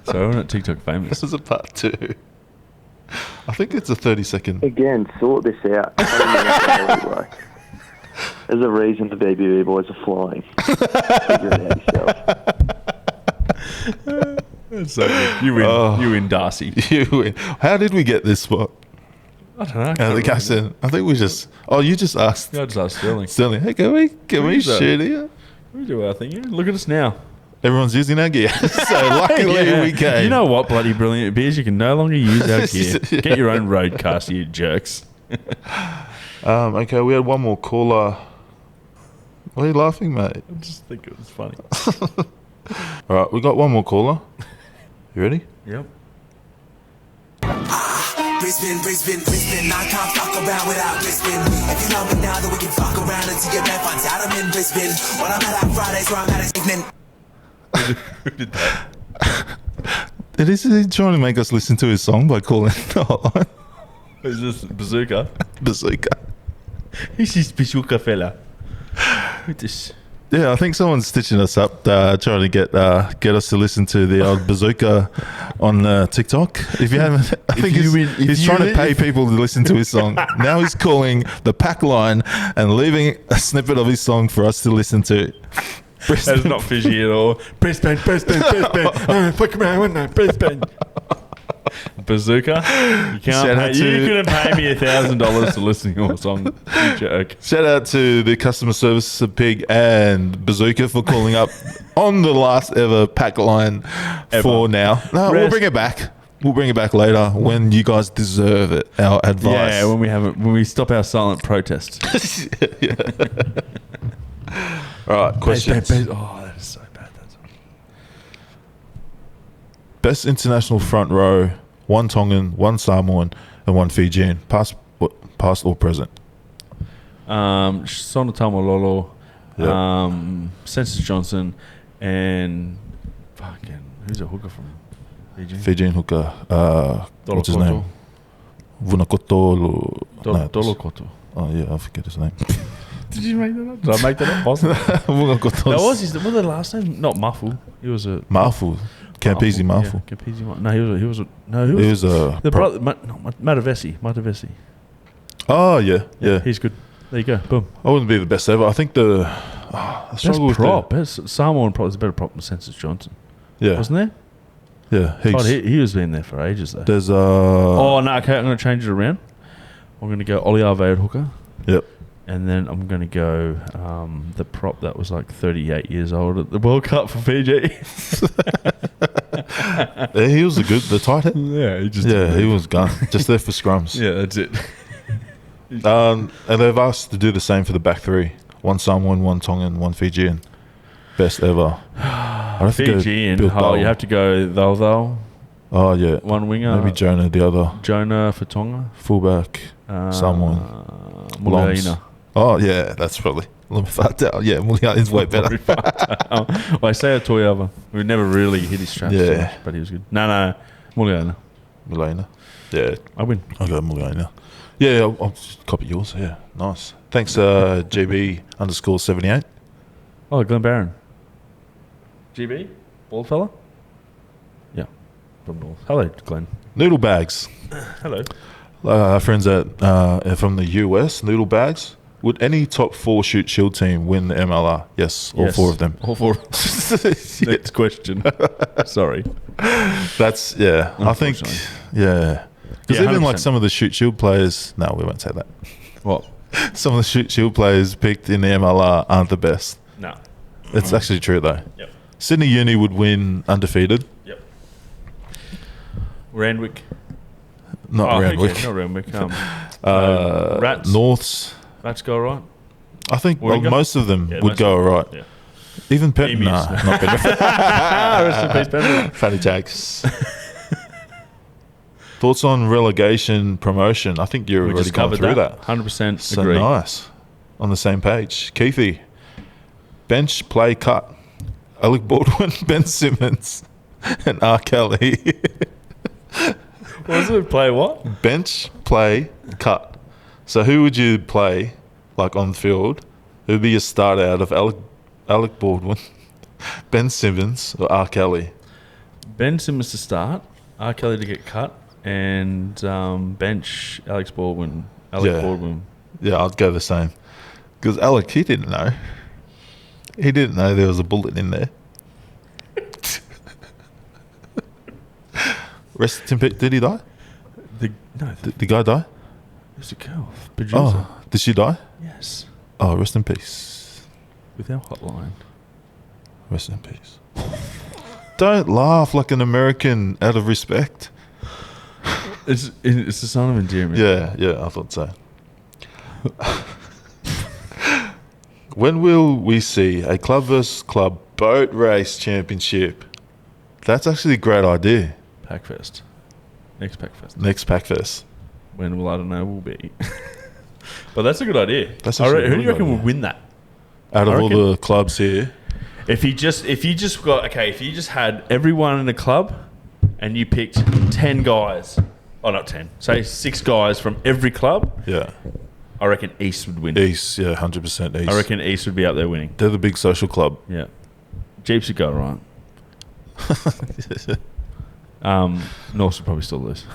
So we're not TikTok famous. This is a part 2. I think it's a 30-second. Again, sort this out. There's a reason the BBB boys are flying. Figure it out yourself. That's so good. You win. You win, Darcy. You win. How did we get this spot? I don't know. The Caxton. I think we just. Oh, you just asked. I just asked Sterling. Sterling, hey, can we shoot here? We do our thing. Yeah. Look at us now. Everyone's using our gear. So luckily we came. You know what, bloody brilliant beers? You can no longer use our gear. Get your own roadcaster, you jerks. Okay, we had one more caller. Why are you laughing, mate? I just think it was funny. All right, we got one more caller. You ready? Yep. Brisbane, I can't fuck around without Brisbane. If you love me now, then we can fuck around until your man finds out I'm in Brisbane. When I'm at Fridays, where I'm at this evening. Who did that? Is he trying to make us listen to his song by calling the hotline? Is this Bazooka? Bazooka. This is Bazooka fella. Who's this? Yeah, I think someone's stitching us up, trying to get us to listen to the old Bazooka on TikTok. If you haven't, I think he's trying to pay people to listen to his song. Now he's calling the PAC line and leaving a snippet of his song for us to listen to. That's not fishy at all. Brisbane. Fuck around, wouldn't I? Brisbane. Bazooka. You couldn't pay me $1,000 to listen to your song. You joke. Shout out to the customer service of Pig and Bazooka for calling up on the last ever PAC line for now. No, we'll bring it back. We'll bring it back later when you guys deserve it. Our advice. Yeah, when we stop our silent protest. Yeah. All right, questions. Oh, that is so bad. Best international front row: 1 Tongan, 1 Samoan, and 1 Fijian. Past or present? Sona Tamalolo, Yep. Census Johnson, and fucking who's a hooker from Fiji? Fijian hooker. What's his name? Vunakoto. Dolokoto. Oh yeah, I forget his name. Did you make that up? Did I make that up? Wasn't it? That was his. What was the last name? Not Mafu. He was a Mafu. Campese Mafu. Yeah, Campese Mafu. No, he was the brother. Matavesi. Oh yeah. He's good. There you go. Boom. I wouldn't be the best ever. I think the struggle with prop. Best Samoan prop is a better prop than Census Johnson. Yeah. Wasn't there? Yeah. He was been there for ages though. There's Oh no. Okay, I'm going to change it around. I'm going to go Oli Arve at hooker. Yep. And then I'm going to go the prop that was like 38 years old at the World Cup for Fiji. Yeah, he was the tight head. Yeah, he was gone. Just there for scrums. Yeah, that's it. And they've asked to do the same for the back three: 1 Samoan, 1 Tongan, 1 Fijian. Best ever. Fijian. You have to go they'll. Oh yeah. One winger. Maybe Jonah the other. Jonah for Tonga. Fullback. Samoan. Muliaina. Oh yeah, that's probably yeah, Muliaina's way better. I say a Toyava. We never really hit his straps, so much, but he was good. No, Muliaina. Yeah, I win. I'll go Muliaina. Yeah, I'll just copy yours. Yeah, nice. Thanks, GB_78. Oh, Glenn Barron. GB? Bald fella? Yeah. Hello, Glenn. Noodle bags. Hello. Our friends from the US, Noodle Bags. Would any top 4 shoot shield team win the MLR? Yes, all 4 of them. All 4. Next question. Sorry. That's, I think, because even 100%. Like some of the shoot shield players, no, we won't say that. What? Some of the shoot shield players picked in the MLR aren't the best. No. It's actually true, though. Yep. Sydney Uni would win undefeated. Yep. Randwick. Not Randwick. Not Randwick. Rats. Norths. Rats go all right. I think most of them would go all right. Yeah. Even Penrith. Nah, not Penrith. Rest in peace, Penrith. Fatty Jags. Thoughts on relegation promotion? I think you've already gone through that. 100% so agree. Nice. On the same page. Keithy. Bench, play, cut. Alec Baldwin, Ben Simmons, and R. Kelly. What was it? Play what? Bench, play, cut. So who would you play, like on field? Who would be your start out of Alec Baldwin, Ben Simmons, or R. Kelly? Ben Simmons to start, R. Kelly to get cut, and bench Alex Baldwin. Baldwin. Yeah, I'd go the same. Because Alec, he didn't know. He didn't know there was a bullet in there. Rest in peace. Did he die? The guy die? There's a girl, producer. Oh, did she die? Yes. Oh, rest in peace. With our hotline. Rest in peace. Don't laugh like an American out of respect. It's a sign of endearment. Yeah, I thought so. When will we see a club versus club boat race championship? That's actually a great idea. PACfest. Next PACfest. Next PACfest. When will I don't know will be. But that's a good idea. That's who actually a do you really reckon good will idea. win that? Out of all the clubs here, if you just had everyone in a club and you picked 10 guys, not 10, say 6 guys from every club, yeah, I reckon East would win. East, yeah, 100% East. I reckon East would be up there winning. They're the big social club. Yeah, Jeeps would go right. North would probably still lose.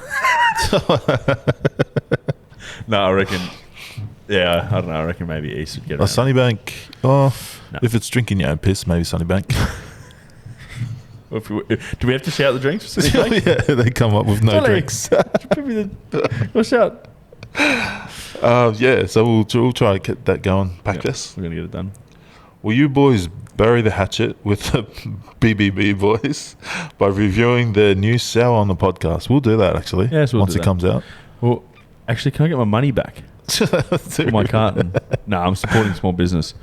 No, I reckon. Yeah, I don't know. I reckon maybe East would get it. Sunnybank. Oh, no. If it's drinking your own piss, maybe Sunnybank. Do we have to shout the drinks? Yeah, they come up with no drinks. What's out? Yeah, so we'll try to get that going. PACfest. We're going to get it done. Will you boys bury the hatchet with the BBB boys by reviewing their new sour on the podcast? We'll do that, actually. Yes, once it comes out. Well, actually, can I get my money back? For my carton. No, I'm supporting small business.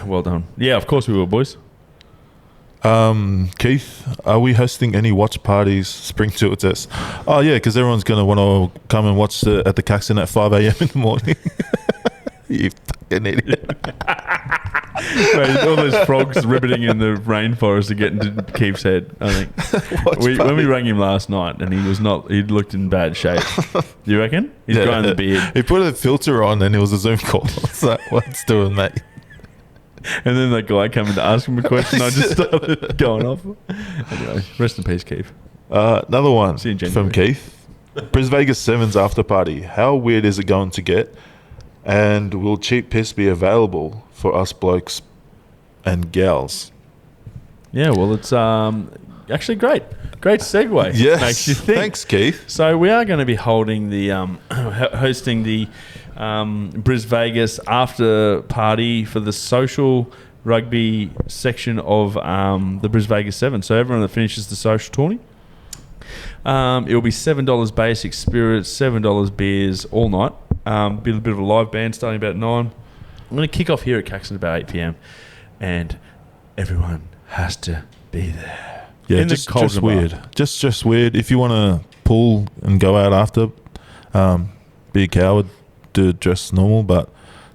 Well done. Yeah, of course we will, boys. Keith, are we hosting any watch parties spring tour test? Oh yeah, because everyone's going to want to come and watch at the Caxton at 5 a.m. in the morning. You fucking idiot. Mate, all those frogs ribbiting in the rainforest are getting to Keith's head, I think. When we rang him last night and he looked in bad shape. You reckon? He's growing the beard. He put a filter on and it was a Zoom call. So what's doing, mate? And then that guy came in to ask him a question. I just started going off. Anyway, rest in peace, Keith. Another one from Keith. Bris Vegas 7's after party. How weird is it going to get? And will cheap piss be available for us blokes and gals? Yeah, well, it's actually great. Great segue. Yes. Makes you think. Thanks, Keith. So we are going to be holding the hosting the Bris Vegas after party for the social rugby section of the Bris Vegas 7. So everyone that finishes the social tourney, it will be $7 basic spirits, $7 beers all night. Be a bit of a live band starting about 9. I'm going to kick off here at Caxton about 8 p.m. and everyone has to be there. Yeah, just weird. Just weird. If you want to pull and go out after, be a coward, do dress normal, but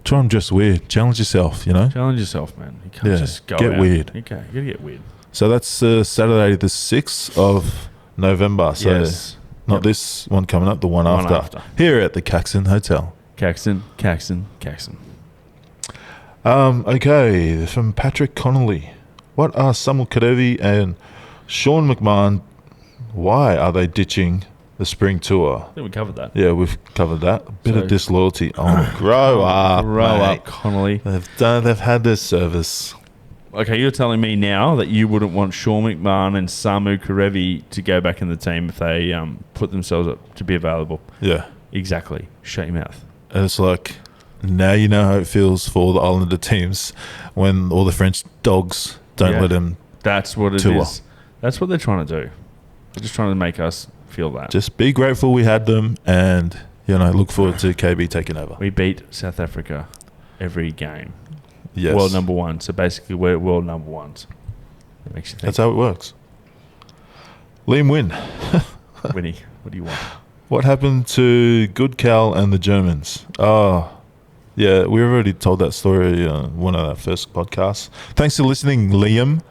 try and dress weird. Challenge yourself, you know? Challenge yourself, man. You can't just go get out. weird. Okay, you gotta get weird. So that's Saturday the 6th of November. So yes. Not this one coming up, the one after. Here at the Caxton Hotel. Caxton. Okay, from Patrick Connolly. What are Samuel Kadevi and Sean McMahon, why are they ditching the spring tour? I think we covered that. Yeah, we've covered that. A bit of disloyalty. Oh, grow up, Connolly. They've had their service. Okay, you're telling me now that you wouldn't want Sean McMahon and Samu Karevi to go back in the team if they put themselves up to be available. Yeah. Exactly. Shut your mouth. And it's like, now you know how it feels for all the Islander teams when all the French dogs don't let them That's what it tour. is. That's what they're trying to do. They're just trying to make us feel that. Just be grateful we had them and, look forward to KB taking over. We beat South Africa every game. Yes. World number 1. So basically, we're world number 1s. That makes you think. That's how it works. Liam Wynn. Winnie, what do you want? What happened to Good Cal and the Germans? Oh, yeah, we already told that story one of our first podcasts. Thanks for listening, Liam.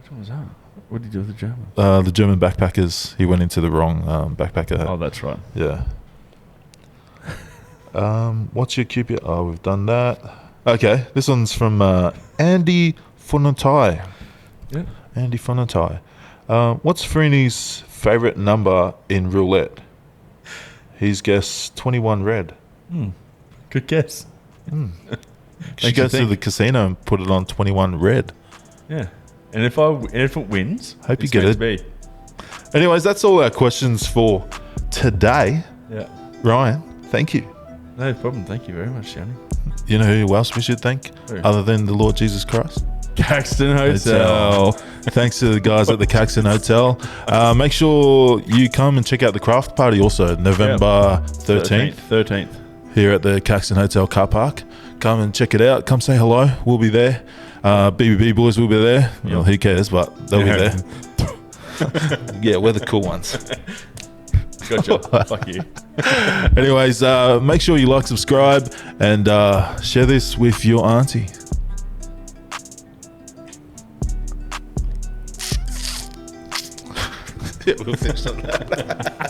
Which one was that? What did he do with the German? The German backpackers. He went into the wrong backpacker. Oh, that's right. Yeah. What's your QPR? Oh, we've done that. Okay, this one's from Andy Funatai. Yeah. Andy Funatai. What's Freeney's favourite number in Roulette? He's guessed 21 red. Good guess. She goes to the casino and put it on 21 red. Yeah. And if it wins, hope you get it. Anyways, that's all our questions for today. Yeah. Ryan, thank you. No problem. Thank you very much, Johnny. You know who else we should thank other than the Lord Jesus Christ? Caxton Hotel. Thanks to the guys at the Caxton Hotel. Make sure you come and check out the craft party also, November 13th. Here at the Caxton Hotel car park. Come and check it out. Come say hello. We'll be there. BBB boys will be there. Well, who cares, but they'll be there. Yeah, we're the cool ones. Gotcha. Fuck you. Anyways, make sure you like, subscribe, and share this with your auntie. Yeah, we'll finish on that.